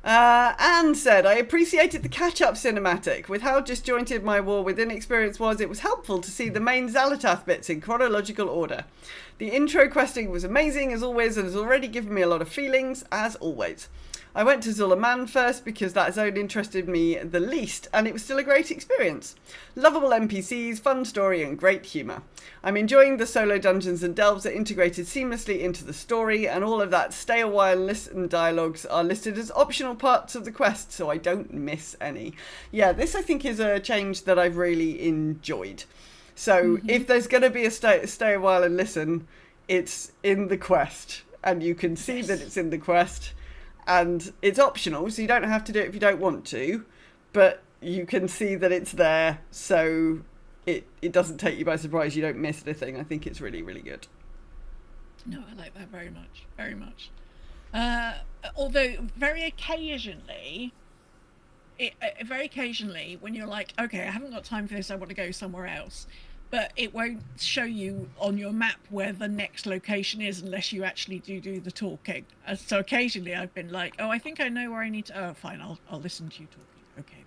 Anne said, I appreciated the catch-up cinematic. With how disjointed my War Within experience was, it was helpful to see the main Xalatath bits in chronological order. The intro questing was amazing, as always, and has already given me a lot of feelings, as always. I went to Zul'Aman first because that zone interested me the least, and it was still a great experience. Lovable NPCs, fun story, and great humour. I'm enjoying the solo dungeons and delves that integrated seamlessly into the story, and all of that stay a while and listen dialogues are listed as optional parts of the quest, so I don't miss any. Yeah, this I think is a change that I've really enjoyed. So if there's going to be a stay a while and listen, it's in the quest, and you can see that it's in the quest. And it's optional, so you don't have to do it if you don't want to, but you can see that it's there, so it doesn't take you by surprise. You don't miss anything. I think it's really, really good. No, I like that very much, very much. Although very occasionally, very occasionally when you're like, okay, I haven't got time for this, I want to go somewhere else, but it won't show you on your map where the next location is unless you actually do the talking. So occasionally I've been like, oh, I think I know where I need to. Oh, fine, I'll listen to you talking. Okay,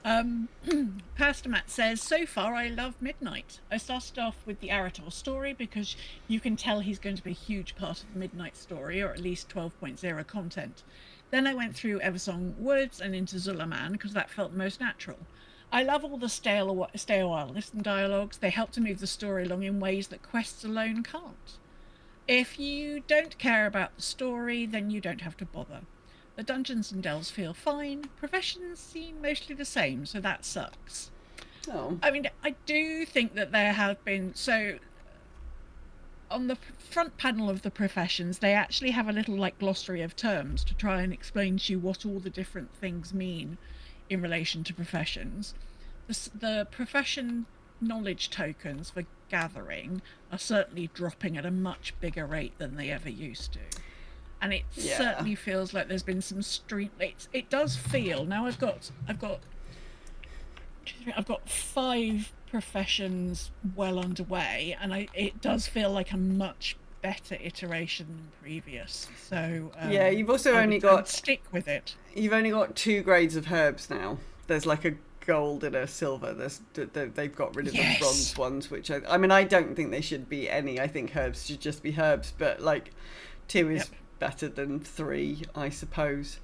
then fine. Pastor Matt says, so far I love Midnight. I started off with the Arator story because you can tell he's going to be a huge part of the Midnight story, or at least 12.0 content. Then I went through Eversong Woods and into Zulaman because that felt most natural. I love all the stay a while, listen dialogues. They help to move the story along in ways that quests alone can't. If you don't care about the story, then you don't have to bother. The dungeons and delves feel fine. Professions seem mostly the same, so that sucks. Oh. I mean, I do think that there have been... So, on the front panel of the professions, they actually have a little, like, glossary of terms to try and explain to you what all the different things mean in relation to professions. The profession knowledge tokens for gathering are certainly dropping at a much bigger rate than they ever used to. And it certainly feels like there's been some it does feel, now I've got 5 professions well underway, and it does feel like a much better iteration than previous. So you've also stick with it. You've only got 2 grades of herbs now. There's like a gold and a silver. They've got rid of the bronze ones, which I mean, I don't think they should be any. I think herbs should just be herbs, but like 2 is better than 3, I suppose.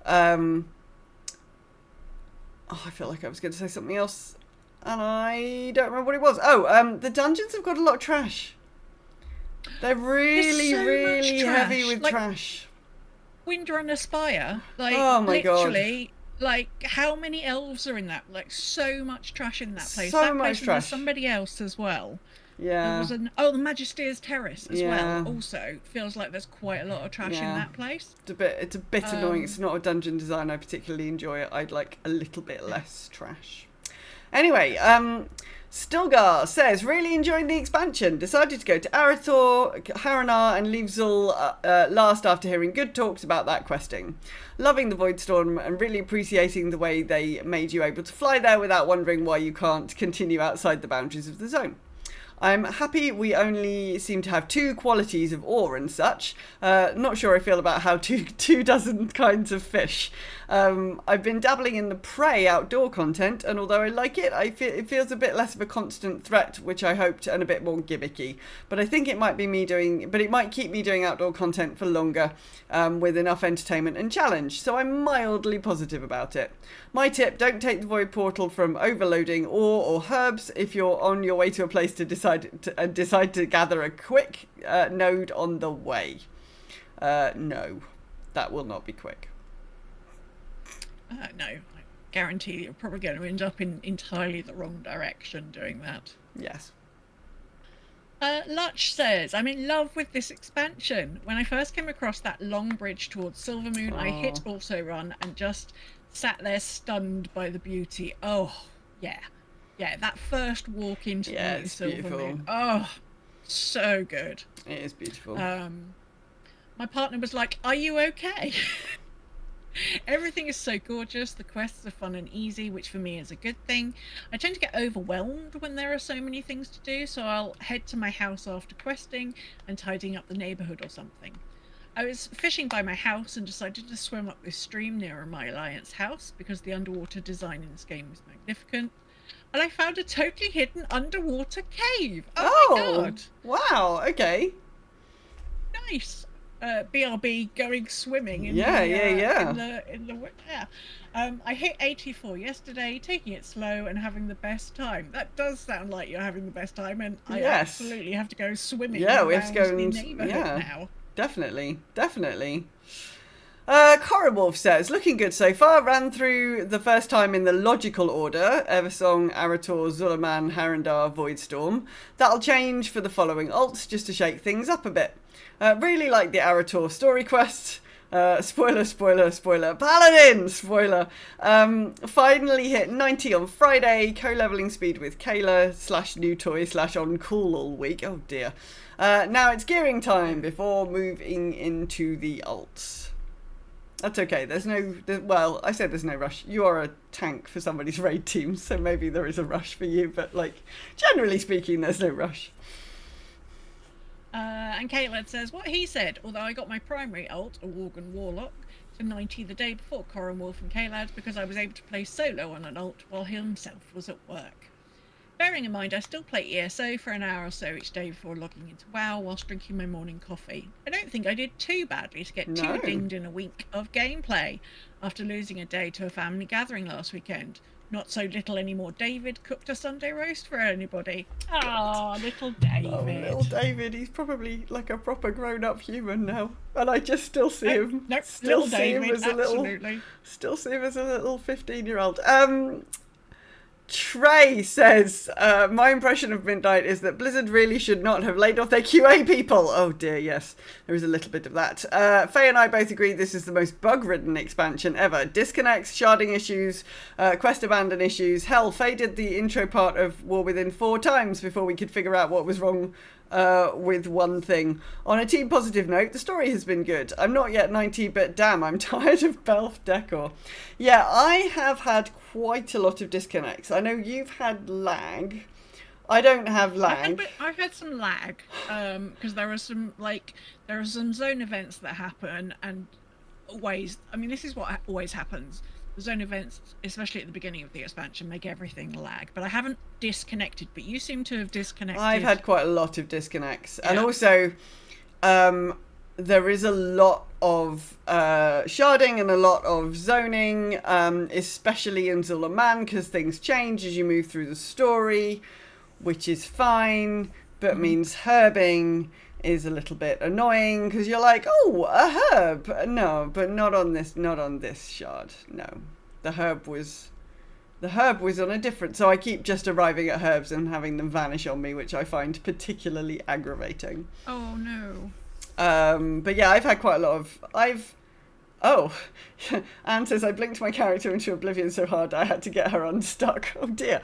I feel like I was going to say something else and I don't remember what it was. The dungeons have got a lot of trash. They're really heavy with trash. Windrunner Spire, like, oh my literally, God. Like, how many elves are in that? Like, so much trash in that place. So that much place trash. Was somebody else as well. Yeah. There was the Magister's Terrace as well. Also, feels like there's quite a lot of trash in that place. It's a bit annoying. It's not a dungeon design I particularly enjoy. I'd like a little bit less trash. Anyway, Stilgar says, really enjoying the expansion. Decided to go to Arator, Haranar and leave Zul last after hearing good talks about that questing. Loving the Voidstorm and really appreciating the way they made you able to fly there without wondering why you can't continue outside the boundaries of the zone. I'm happy we only seem to have 2 qualities of ore and such. Not sure I feel about how 2 dozen kinds of fish. I've been dabbling in the prey outdoor content, and although I like it, it feels a bit less of a constant threat, which I hoped, and a bit more gimmicky. But I think it might keep me doing outdoor content for longer, with enough entertainment and challenge. So I'm mildly positive about it. My tip: don't take the void portal from overloading ore or herbs if you're on your way to a place to decide to gather a quick node on the way. No, that will not be quick. No, I guarantee you're probably going to end up in entirely the wrong direction doing that. Yes. Lutch says, I'm in love with this expansion. When I first came across that long bridge towards Silvermoon, I hit also run and just sat there stunned by the beauty. Oh, yeah. Yeah, that first walk into the Silvermoon. Oh, so good. It is beautiful. My partner was like, are you okay? Everything is so gorgeous. The quests are fun and easy, which for me is a good thing. I tend to get overwhelmed when there are so many things to do, so I'll head to my house after questing and tidying up the neighbourhood or something. I was fishing by my house and decided to swim up this stream near my alliance house because the underwater design in this game is magnificent. And I found a totally hidden underwater cave. Oh my God. Wow, okay. Nice. BRB going swimming in I hit 84 yesterday, taking it slow and having the best time. That does sound like you're having the best time, and I absolutely have to go swimming. Yeah, we have to go in the neighbourhood now. Definitely. Corrywolf says, looking good so far. Ran through the first time in the logical order: Eversong, Arator, Zulaman, Harandar, Voidstorm. That'll change for the following alts just to shake things up a bit. Really like the Arator story quest. Spoiler. Paladin! Spoiler. Finally hit 90 on Friday. Co-leveling speed with Kayla / new toy / on cool all week. Oh dear. Now it's gearing time before moving into the alts. That's okay. Well, I said there's no rush. You are a tank for somebody's raid team, so maybe there is a rush for you, but, like, generally speaking, there's no rush. And Caitlin says, what he said, although I got my primary ult, a Worgen Warlock, to 90 the day before Corin Wolf and Calad because I was able to play solo on an ult while he himself was at work. Bearing in mind I still play ESO for an hour or so each day before logging into WoW whilst drinking my morning coffee. I don't think I did too badly to get too dinged in a week of gameplay after losing a day to a family gathering last weekend. Not so little anymore. David cooked a Sunday roast for anybody. Oh, little David. Oh, little David. He's probably like a proper grown-up human now, and I just still see him. Nope, still little see David, him as absolutely. Still see him as a little 15-year-old. Trey says, my impression of Midnight is that Blizzard really should not have laid off their QA people. Oh dear, yes, there is a little bit of that. Faye and I both agree this is the most bug-ridden expansion ever. Disconnects, sharding issues, quest abandon issues. Hell, Faye did the intro part of War Within 4 times before we could figure out what was wrong with one thing. On a team positive note, the story has been good. I'm not yet 90, but damn, I'm tired of Belf decor. Yeah, I have had quite a lot of disconnects. I know you've had lag. I don't have lag. I've had some lag because there are some zone events that happen, and always, I mean, this is what always happens. The zone events, especially at the beginning of the expansion, make everything lag. But I haven't disconnected, but you seem to have disconnected. I've had quite a lot of disconnects. Yeah. And also, there is a lot of sharding and a lot of zoning, especially in Zulaman, because things change as you move through the story, which is fine, but means herbing is a little bit annoying because you're like, oh, a herb. No, but not on this shard. No, the herb was on a different. So I keep just arriving at herbs and having them vanish on me, which I find particularly aggravating. Oh no. But yeah, I've had quite a lot of. Anne says I blinked my character into oblivion so hard I had to get her unstuck. Oh dear.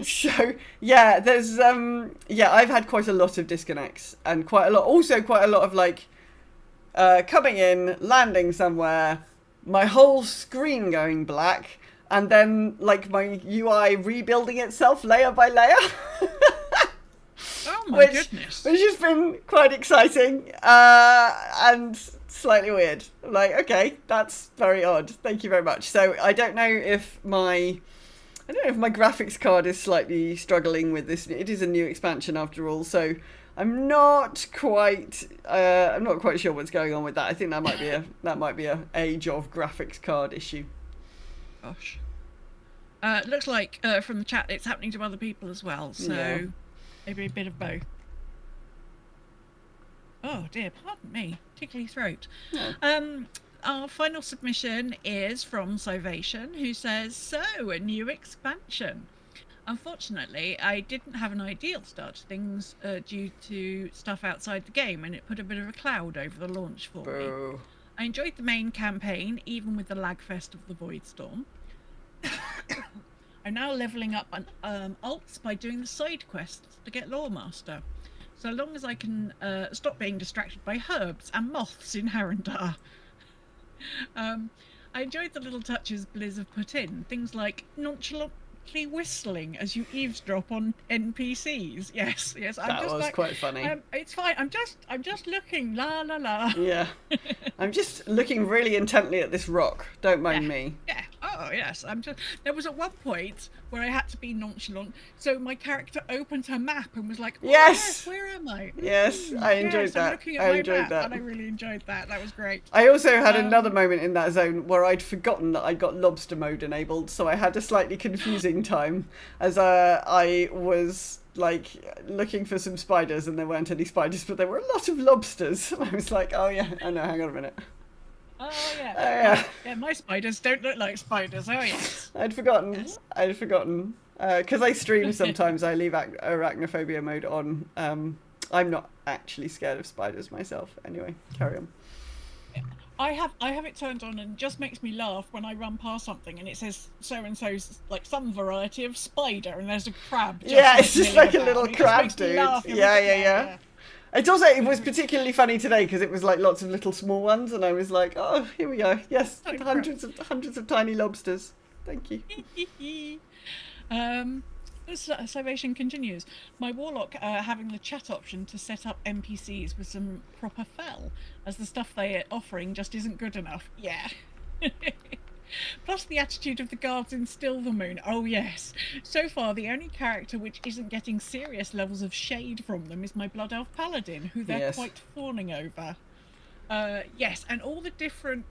So yeah, there's I've had quite a lot of disconnects and quite a lot of like coming in, landing somewhere, my whole screen going black, and then like my UI rebuilding itself layer by layer. Oh my goodness. Which has been quite exciting and slightly weird. Like, okay, that's very odd. Thank you very much. So I don't know if my graphics card is slightly struggling with this. It is a new expansion after all, so I'm not quite sure what's going on with that. I think that might be a age of graphics card issue. Gosh. Looks like from the chat it's happening to other people as well. So maybe a bit of both. Oh dear, pardon me, tickly throat. No. Our final submission is from Salvation, who says, so, a new expansion. Unfortunately, I didn't have an ideal start to things due to stuff outside the game, and it put a bit of a cloud over the launch for me. I enjoyed the main campaign, even with the lagfest of the Void Storm. I'm now levelling up on alts by doing the side quests to get Lawmaster. So long as I can stop being distracted by herbs and moths in Harandar. I enjoyed the little touches Blizz have put in. Things like nonchalantly whistling as you eavesdrop on NPCs. Yes. That was quite funny. It's fine. I'm just looking. La la la. Yeah. I'm just looking really intently at this rock. Don't mind me. Yeah. Oh yes. There was at one point where I had to be nonchalant, so my character opened her map and was like, yes, where am I? Yes, I enjoyed that. I'm looking at my map, and I really enjoyed that. That was great. I also had another moment in that zone where I'd forgotten that I'd got lobster mode enabled, so I had a slightly confusing time as I was like looking for some spiders and there weren't any spiders, but there were a lot of lobsters. I was like, oh yeah, I know, hang on a minute. Oh yeah. Yeah, my spiders don't look like spiders. Oh yes. I'd forgotten. Because I stream sometimes. I leave arachnophobia mode on. I'm not actually scared of spiders myself. Anyway, carry on. I have it turned on, and it just makes me laugh when I run past something and it says so and so's like some variety of spider, and there's a crab. It's just like a little crab, dude. Yeah. It was particularly funny today because it was like lots of little small ones, and I was like, oh, here we go. Yes, hundreds of tiny lobsters. Thank you. Salvation continues. My warlock having the chat option to set up NPCs with some proper fel, as the stuff they are offering just isn't good enough. Yeah. Plus the attitude of the guards in Still the Moon. Oh yes. So far the only character which isn't getting serious levels of shade from them is my Blood Elf Paladin, who they're quite fawning over. Yes, and all the different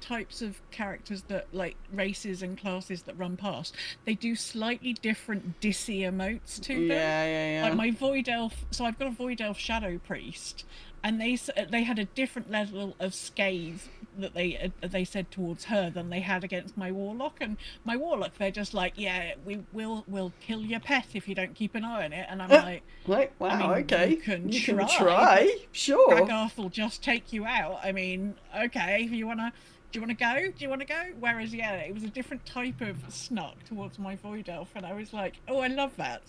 types of characters that, like, races and classes that run past, they do slightly different dissy emotes to them. Yeah. Like my Void Elf, so I've got a Void Elf Shadow Priest, and they had a different level of scathe that they said towards her than they had against my Warlock. And my Warlock, they're just like, yeah, we'll kill your pet if you don't keep an eye on it. And I'm like, wow, I mean, okay, you can try, sure. Raggarth will just take you out. I mean, okay, do you wanna go? Whereas, yeah, it was a different type of snark towards my Void Elf, and I was like, oh, I love that.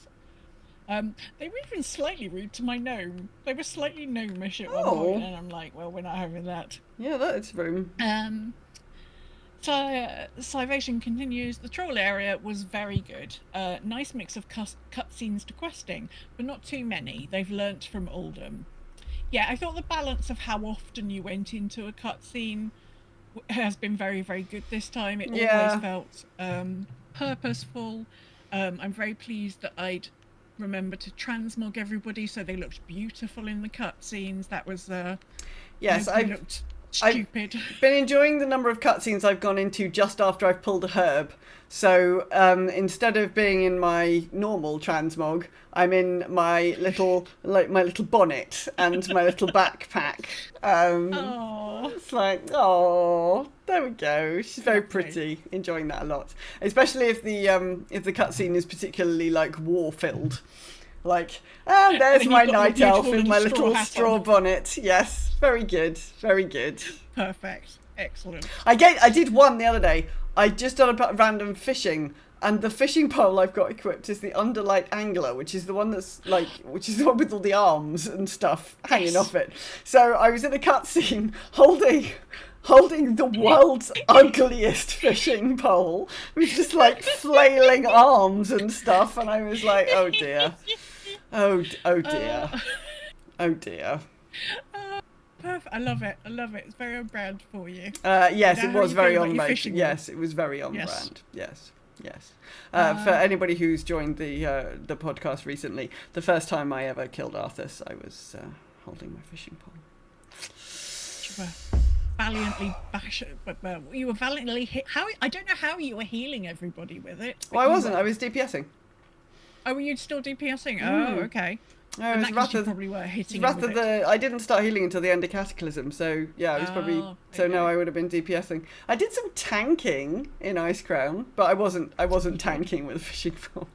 They were even slightly rude to my gnome. They were slightly gnomish at one point, and I'm like, well, we're not having that. Yeah, that is room. Salvation continues. The troll area was very good. Nice mix of cutscenes to questing, but not too many. They've learnt from Oldham. Yeah, I thought the balance of how often you went into a cutscene has been very, very good this time. It always felt purposeful. I'm very pleased that I'd remember to transmog everybody so they looked beautiful in the cutscenes. That was yes, I've been enjoying the number of cutscenes I've gone into just after I've pulled a herb. So instead of being in my normal transmog, I'm in my little bonnet and my little backpack. It's like, oh, there we go. She's very pretty. Enjoying that a lot, especially if the cutscene is particularly like war filled. Like, and there's my night elf in my little straw bonnet. Yes, very good, very good. Perfect, excellent. I did one the other day. I just done a random fishing, and the fishing pole I've got equipped is the Underlight Angler, which is the one with all the arms and stuff hanging off it. So I was in a cutscene holding the world's ugliest fishing pole with just like flailing arms and stuff, and I was like, oh dear. Oh dear. Oh dear. Perfect. I love it. It's very on brand for you. Yes, it was very on brand. Yes, it was very on brand. Yes. For anybody who's joined the podcast recently, the first time I ever killed Arthas, I was holding my fishing pole. Valiantly you were valiantly I don't know how you were healing everybody with it. Well, I wasn't. I was DPSing. Oh, were you still DPSing? Oh, okay. No, it was you probably were hitting I didn't start healing until the end of Cataclysm, so yeah, I was probably no, I would have been DPSing. I did some tanking in Icecrown, but I wasn't tanking with a fishing pole.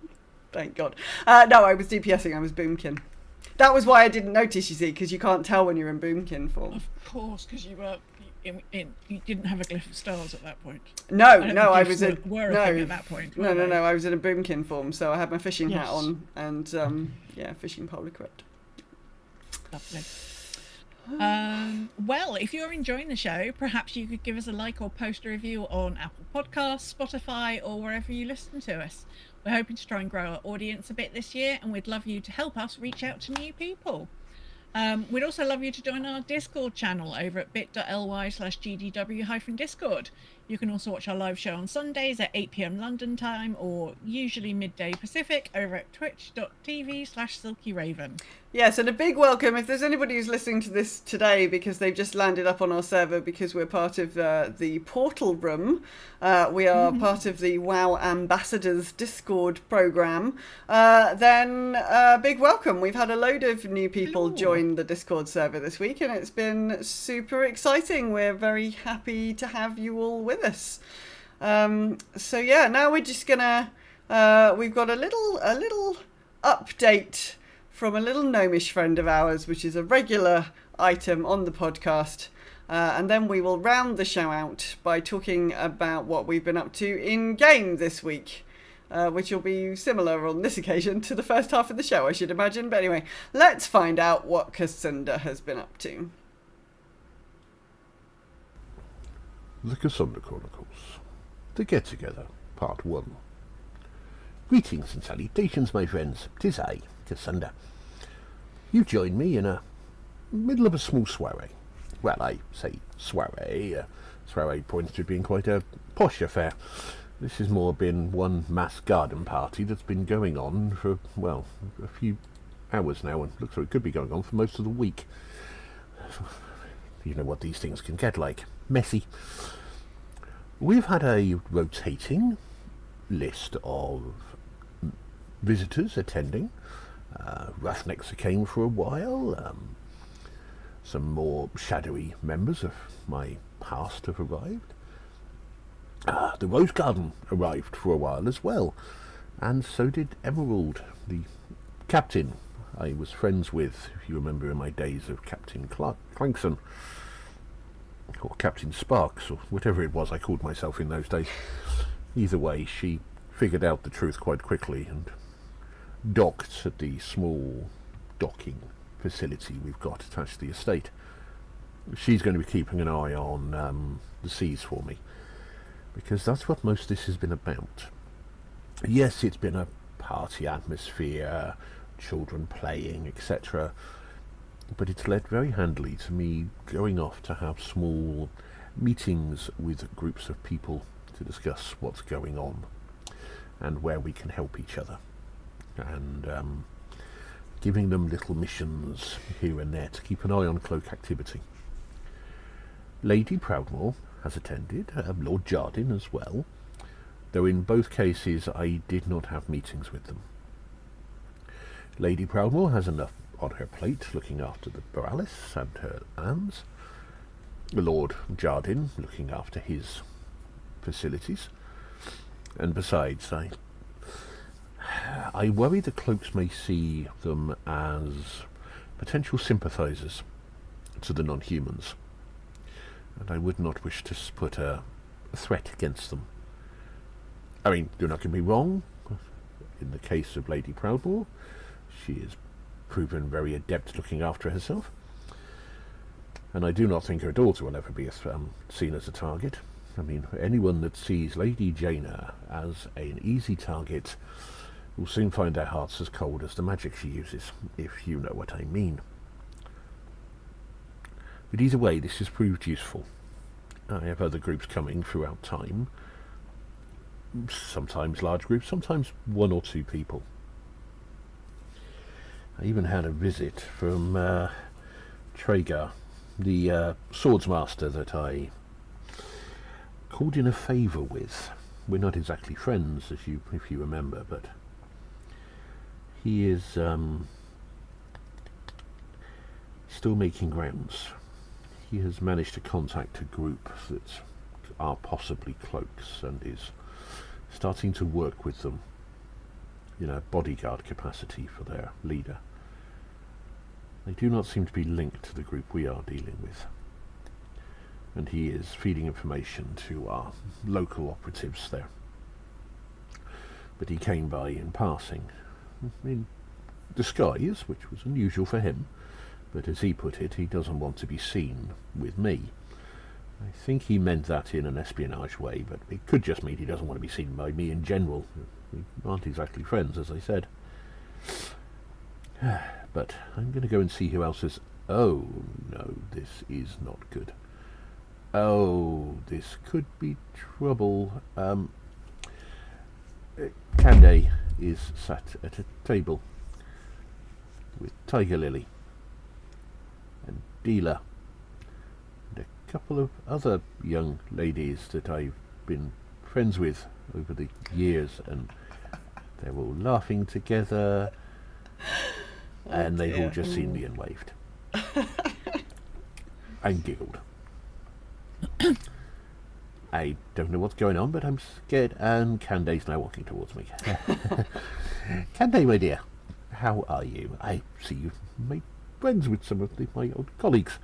Thank God. No, I was DPSing. I was Boomkin. That was why I didn't notice. You see, because you can't tell when you're in Boomkin form. Of course, because you were. You didn't have a glyph of stars at that point. No, I was at that point. No, I was in a Boomkin form, so I had my fishing hat on and fishing pole equipped. Lovely. Well, if you're enjoying the show, perhaps you could give us a like or post a review on Apple Podcasts, Spotify, or wherever you listen to us. We're hoping to try and grow our audience a bit this year, and we'd love you to help us reach out to new people. We'd also love you to join our Discord channel over at bit.ly/GDW-Discord. You can also watch our live show on Sundays at 8 PM London time, or usually midday Pacific, over at twitch.tv/SilkyRaven. Yes, and a big welcome if there's anybody who's listening to this today because they've just landed up on our server because we're part of the Portal Room. We are part of the WoW Ambassadors Discord program. Then big welcome. We've had a load of new people join the Discord server this week, and it's been super exciting. We're very happy to have you all with us. So yeah, now we're just gonna we've got a little update from a little gnomish friend of ours, which is a regular item on the podcast, and then we will round the show out by talking about what we've been up to in game this week. which will be similar on this occasion to the first half of the show, I should imagine. But anyway, let's find out what Cassunda has been up to. The Cassunda Chronicles. The Get-Together, Part 1. Greetings and salutations, my friends. 'Tis I, Cassunda. You join me in a middle of a small soiree. Well, I say soiree. Soiree points to being quite a posh affair. This has more been one mass garden party that's been going on for, well, a few hours now, and looks like it could be going on for most of the week. You know what these things can get like. Messy. We've had a rotating list of visitors attending. Roughnecks came for a while. Some more shadowy members of my past have arrived. The Rose Garden arrived for a while as well, and so did Emerald, the captain I was friends with, if you remember, in my days of Captain Clankson, or Captain Sparks, or whatever it was I called myself in those days. Either way, she figured out the truth quite quickly and docked at the small docking facility we've got attached to the estate. She's going to be keeping an eye on the seas for me, because that's what most of this has been about. Yes, it's been a party atmosphere, children playing, etc., but it's led very handily to me going off to have small meetings with groups of people to discuss what's going on and where we can help each other, and giving them little missions here and there to keep an eye on cloak activity. Lady Proudmoore has attended, Lord Jardine as well, though in both cases I did not have meetings with them. Lady Proudmoore has enough on her plate looking after the Borealis and her lands. Lord Jardine looking after his facilities. And besides, I worry the cloaks may see them as potential sympathisers to the non-humans, and I would not wish to put a threat against them. I mean, do not get me wrong, in the case of Lady Proudmoore, she is proven very adept looking after herself, and I do not think her daughter will ever be seen as a target. I mean, anyone that sees Lady Jaina as an easy target will soon find their hearts as cold as the magic she uses, if you know what I mean. But either way, this has proved useful. I have other groups coming throughout time, sometimes large groups, sometimes one or two people. I even had a visit from Traeger, the swordsmaster that I called in a favour with. We're not exactly friends, if you remember, but he is still making rounds. He has managed to contact a group that are possibly cloaks and is starting to work with them in a bodyguard capacity for their leader. They do not seem to be linked to the group we are dealing with, and he is feeding information to our local operatives there. But he came by in passing, in disguise, which was unusual for him, but as he put it, he doesn't want to be seen with me. I think he meant that in an espionage way, but it could just mean he doesn't want to be seen by me in general. We aren't exactly friends, as I said. But I'm going to go and see who else is... Oh, no, this is not good. Oh, this could be trouble. Cande is sat at a table with Tiger Lily and Deela and a couple of other young ladies that I've been friends with over the years, and they're all laughing together, and they've all just seen me and waved and giggled. I don't know what's going on, but I'm scared, and Candace's now walking towards me. Candace, my dear, how are you? I see you've made friends with some of my old colleagues.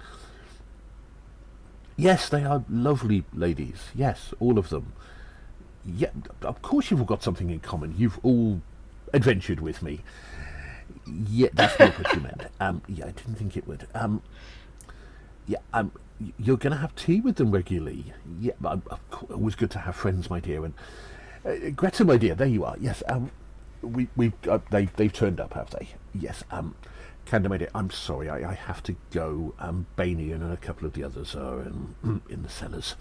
Yes, they are lovely ladies. Yes, all of them. Yeah, of course you've all got something in common. You've all adventured with me. Yeah, that's not what you meant. Yeah, I didn't think it would. You're going to have tea with them regularly. Yeah, always good to have friends, my dear. And Greta, my dear, there you are. Yes, they've turned up, have they? Yes. Canda, my dear, I'm sorry, I have to go. Bainey and a couple of the others are in the cellars.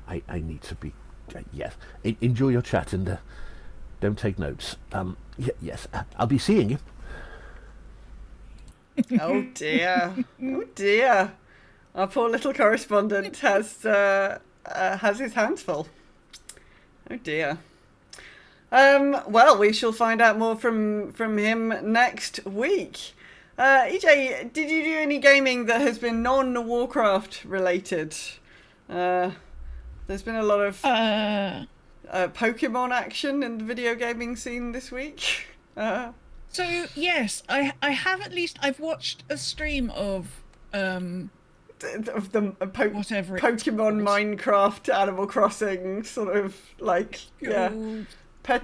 I need to be. Yes. Enjoy your chat and don't take notes. Yes. I'll be seeing you. Oh dear. Oh dear. Our poor little correspondent has his hands full. Oh dear. Well, we shall find out more from him next week. EJ, did you do any gaming that has been non-Warcraft related? There's been a lot of Pokemon action in the video gaming scene this week. So yes, I have I've watched a stream of the whatever Pokemon, Minecraft, Animal Crossing, sort of like yeah. They were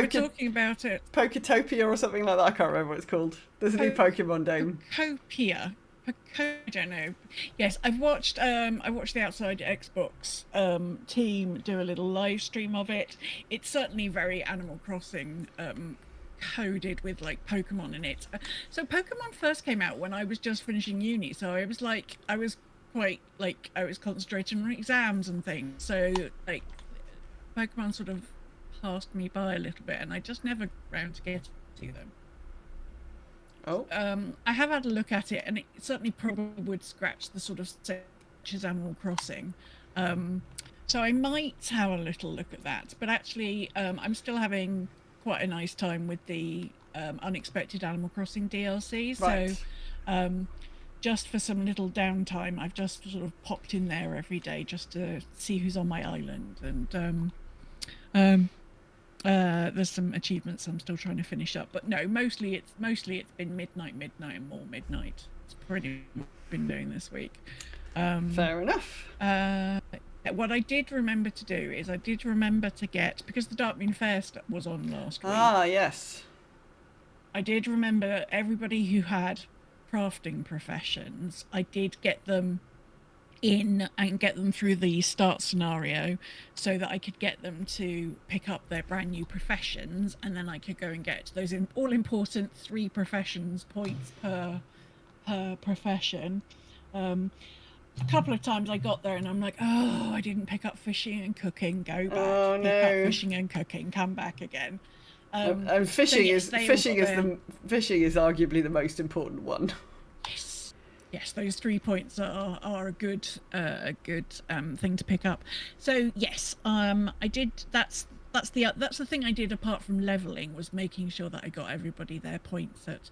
talking about it. Poketopia or something like that. I can't remember what it's called. There's a new Pokemon game. I don't know. Yes, I watched the Outside Xbox team do a little live stream of it. It's certainly very Animal Crossing coded with like Pokemon in it. So Pokemon first came out when I was just finishing uni, so I was concentrating on exams and things. So like Pokemon sort of passed me by a little bit, and I just never got around to get to them. Oh. I have had a look at it, and it certainly probably would scratch the sort of such as Animal Crossing. So I might have a little look at that. But actually, I'm still having quite a nice time with the unexpected Animal Crossing DLC. Right. So just for some little downtime, I've just sort of popped in there every day just to see who's on my island. And there's some achievements I'm still trying to finish up, but no, mostly it's been midnight and more midnight. It's pretty much been doing this week. Fair enough. What I did remember to do is I did remember to get, because the Darkmoon Fair was on last week. Ah, yes. I did remember everybody who had crafting professions. I did get them in and get them through the start scenario so that I could get them to pick up their brand new professions, and then I could go and get those all important 3 professions points per profession. A couple of times I got there and I'm like, oh, I didn't pick up fishing and cooking, go back. Oh, pick up fishing and cooking, come back again. And fishing is arguably the most important one. Yes, those 3 points are a good thing to pick up. So yes, I did. That's the thing I did apart from leveling, was making sure that I got everybody their points at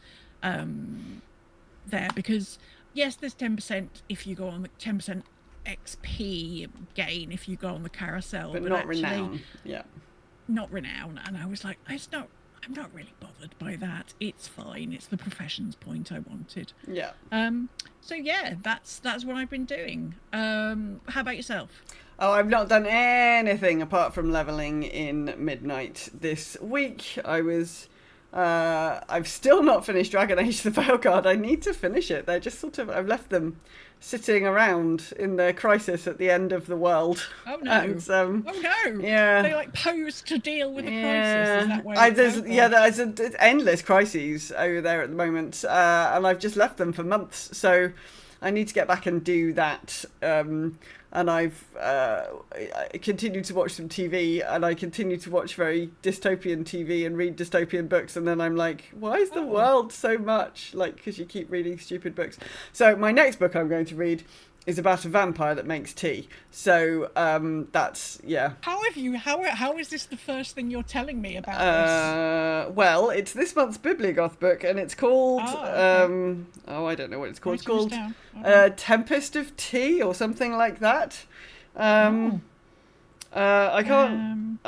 there, because yes, there's 10% if you go on the 10% XP gain if you go on the carousel, but not actually, renown. Yeah, not renown. And I was like, I'm not really bothered by that. It's fine. It's the professions point I wanted. Yeah. So yeah, that's what I've been doing. How about yourself? Oh, I've not done anything apart from leveling in Midnight this week. I've still not finished Dragon Age the Veilguard. I need to finish it. They're just sort of, I've left them sitting around in their crisis at the end of the world. Oh no! And, oh no! Yeah, they like pose to deal with the crisis. Is that why? There's endless crises over there at the moment, and I've just left them for months. So I need to get back and do that. And I've I continue to watch some TV, and I continue to watch very dystopian TV and read dystopian books, and then I'm like, why is the world so much like, because you keep reading stupid books. So my next book I'm going to read is about a vampire that makes tea. So that's, yeah. How is this the first thing you're telling me about this? Well, it's this month's Bibliogoth book, and it's called I don't know what it's called. It's called Tempest of Tea or something like that. I can't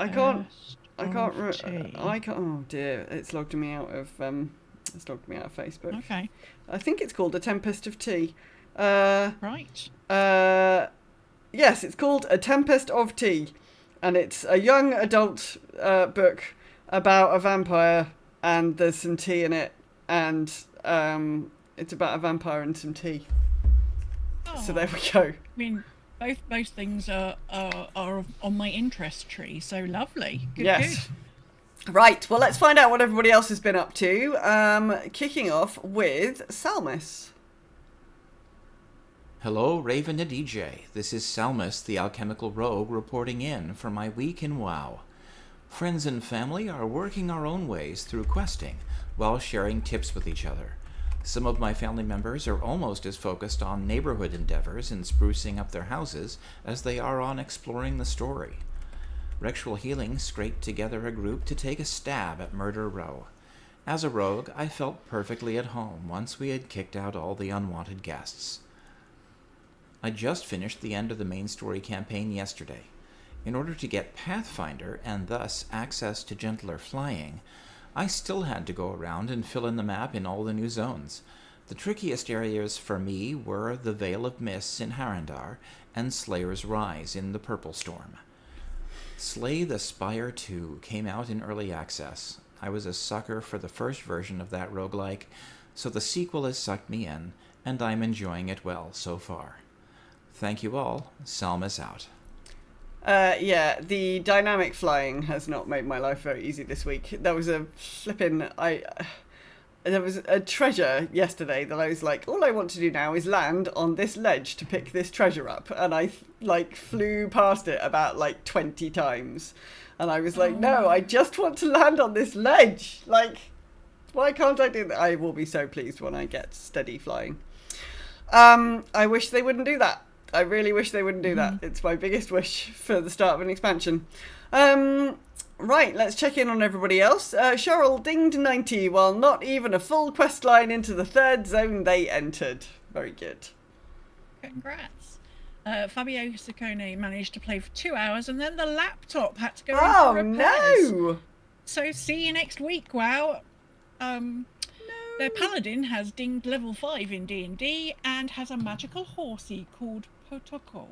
oh dear, it's logged me out of Facebook. Okay. I think it's called A Tempest of Tea. Right. Yes, it's called A Tempest of Tea. and it's a young adult book about a vampire, and there's some tea in it, and it's about a vampire and some tea. Oh, So there we go. I mean, both things are on my interest tree, so lovely. Good, Yes. good. Right, well, let's find out what everybody else has been up to. Kicking off with Salmus. Hello, Raven and DJ. This is Salmus, the alchemical rogue, reporting in for my week in WoW. Friends and family are working our own ways through questing, while sharing tips with each other. Some of my family members are almost as focused on neighborhood endeavors and sprucing up their houses as they are on exploring the story. Rexual Healing scraped together a group to take a stab at Murder Row. As a rogue, I felt perfectly at home once we had kicked out all the unwanted guests. I just finished the end of the main story campaign yesterday. In order to get Pathfinder, and thus access to gentler flying, I still had to go around and fill in the map in all the new zones. The trickiest areas for me were the Vale of Mists in Harandar and Slayer's Rise in the Purple Storm. Slay the Spire 2 came out in early access. I was a sucker for the first version of that roguelike, so the sequel has sucked me in, and I'm enjoying it well so far. Thank you all. Salmus out. Yeah, the dynamic flying has not made my life very easy this week. There was a there was a treasure yesterday that I was like, all I want to do now is land on this ledge to pick this treasure up, and I flew past it about 20 times, and I was like, no, I just want to land on this ledge. Why can't I do that? I will be so pleased when I get steady flying. I wish they wouldn't do that. I really wish they wouldn't do that. It's my biggest wish for the start of an expansion. Right, let's check in on everybody else. Cheryl dinged 90 while not even a full quest line into the 3rd zone they entered. Very good. Congrats. Fabio Saccone managed to play for 2 hours, and then the laptop had to go in Oh, for repairs. no! So see you next week, WoW. Their paladin has dinged level 5 in D&D and has a magical horsey called Potoko.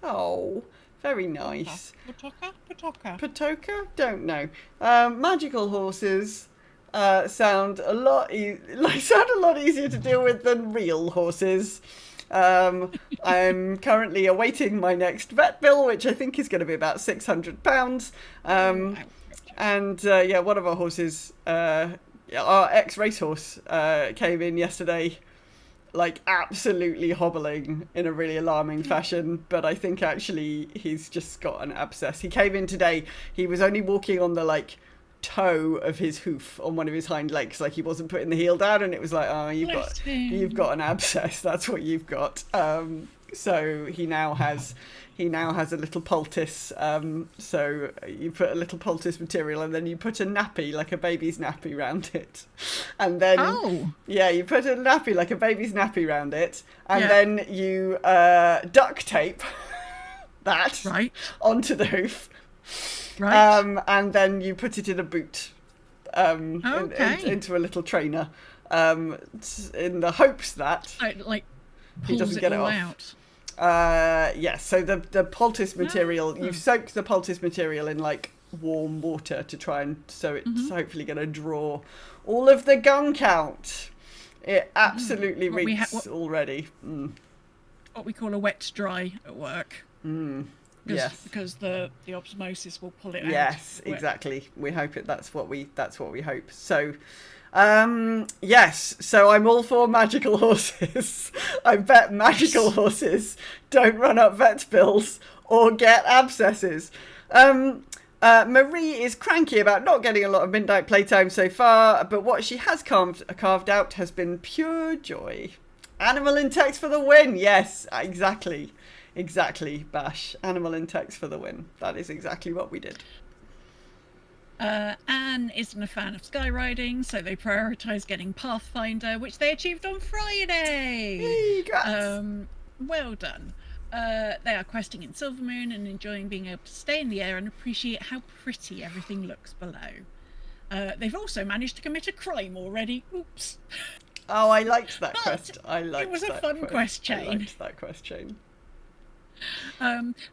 Oh, very nice. Potoka? Patoka? Don't know. Magical horses sound a lot easier to deal with than real horses. I'm currently awaiting my next vet bill, which I think is going to be about £600. And one of our horses, our ex-racehorse, came in yesterday, absolutely hobbling in a really alarming fashion, but I think actually he's just got an abscess. He came in today, he was only walking on the toe of his hoof on one of his hind legs, he wasn't putting the heel down, and it was you've got an abscess, that's what you've got. So he now has a little poultice. So you put a little poultice material, and then you put a nappy, like a baby's nappy, round it, and then you put a nappy, like a baby's nappy, round it, and then you duct tape that onto the hoof, and then you put it in a boot, into a little trainer, in the hopes that he doesn't get it off. Out. Yes, so the poultice material, you've soaked the poultice material in warm water to try and, so it's hopefully going to draw all of the gunk out. It absolutely reeks already. What we call a wet dry at work. Yes, because the osmosis will pull it out. Yes, exactly. We hope that's what we hope. So yes, so I'm all for magical horses. I bet magical horses don't run up vet bills or get abscesses. Marie is cranky about not getting a lot of midnight playtime so far, but what she has carved out has been pure joy. Animal in-text for the win. Yes, exactly, Bash. Animal in-text for the win. That is exactly what we did. Anne isn't a fan of skywriding, so they prioritise getting Pathfinder, which they achieved on Friday. Hey, congrats. Well done. They are questing in Silvermoon and enjoying being able to stay in the air and appreciate how pretty everything looks below. They've also managed to commit a crime already. Oops. Oh, I liked that But quest. it was a fun quest chain. I liked that quest chain.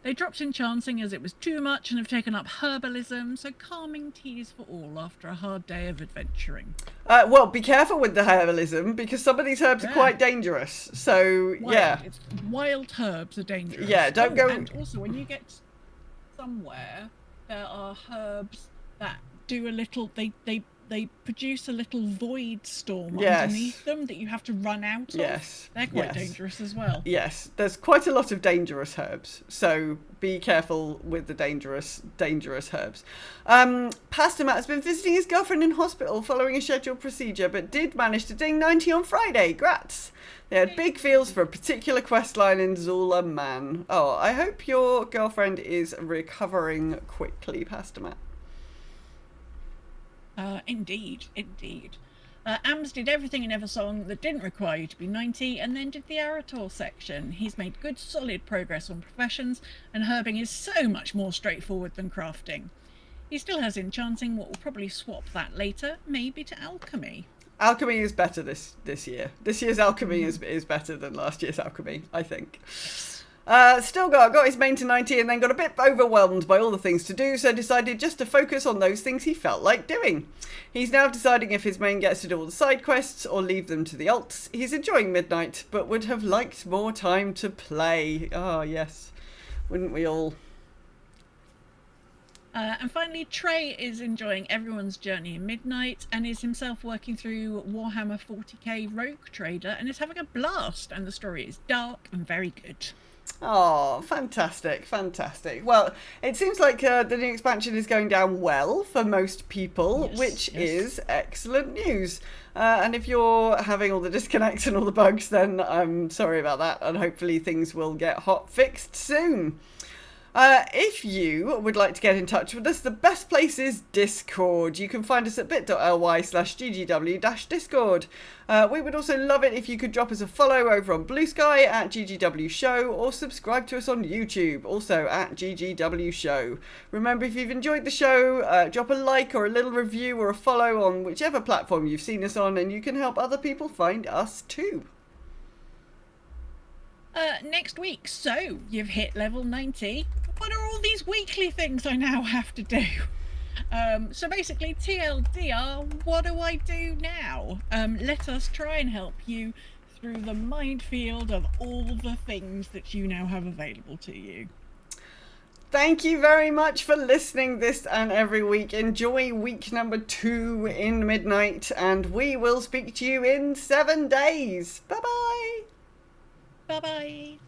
They dropped enchanting as it was too much and have taken up herbalism, so calming teas for all after a hard day of adventuring. Well, be careful with the herbalism because some of these herbs are quite dangerous. So, It's wild herbs are dangerous. Yeah, don't go... And also, when you get somewhere, there are herbs that do a little... They produce a little void storm underneath them that you have to run out of. Yes. They're quite dangerous as well. Yes, there's quite a lot of dangerous herbs, so be careful with the dangerous herbs. Pastor Matt has been visiting his girlfriend in hospital following a scheduled procedure, but did manage to ding 90 on Friday. Grats! They had big feels for a particular quest line in Zula Man. Oh, I hope your girlfriend is recovering quickly, Pastor Matt. Indeed. Ams did everything in Eversong that didn't require you to be 90 and then did the Arator section. He's made good solid progress on professions and herbing is so much more straightforward than crafting. He still has enchanting, but will probably swap that later, maybe to alchemy. Alchemy is better this year. This year's alchemy is better than last year's alchemy, I think. Still got his main to 90 and then got a bit overwhelmed by all the things to do, so decided just to focus on those things he felt like doing. He's now deciding if his main gets to do all the side quests or leave them to the alts. He's enjoying Midnight, but would have liked more time to play. Oh, yes. Wouldn't we all? And finally, Trey is enjoying everyone's journey in Midnight and is himself working through Warhammer 40k Rogue Trader and is having a blast, and the story is dark and very good. Oh, fantastic. Well, it seems like the new expansion is going down well for most people, which is excellent news. And if you're having all the disconnects and all the bugs, then I'm sorry about that, and hopefully things will get hot fixed soon. If you would like to get in touch with us, the best place is Discord. You can find us at bit.ly/ggw-discord. We would also love it if you could drop us a follow over on Blue Sky at GGW Show or subscribe to us on YouTube, also at GGW Show. Remember, if you've enjoyed the show, drop a like or a little review or a follow on whichever platform you've seen us on, and you can help other people find us too. Next week, so you've hit level 90. What are all these weekly things I now have to do? So basically, TLDR, what do I do now? Let us try and help you through the minefield of all the things that you now have available to you. Thank you very much for listening this and every week. Enjoy week number 2 in Midnight, and we will speak to you in 7 days. Bye-bye. Bye-bye.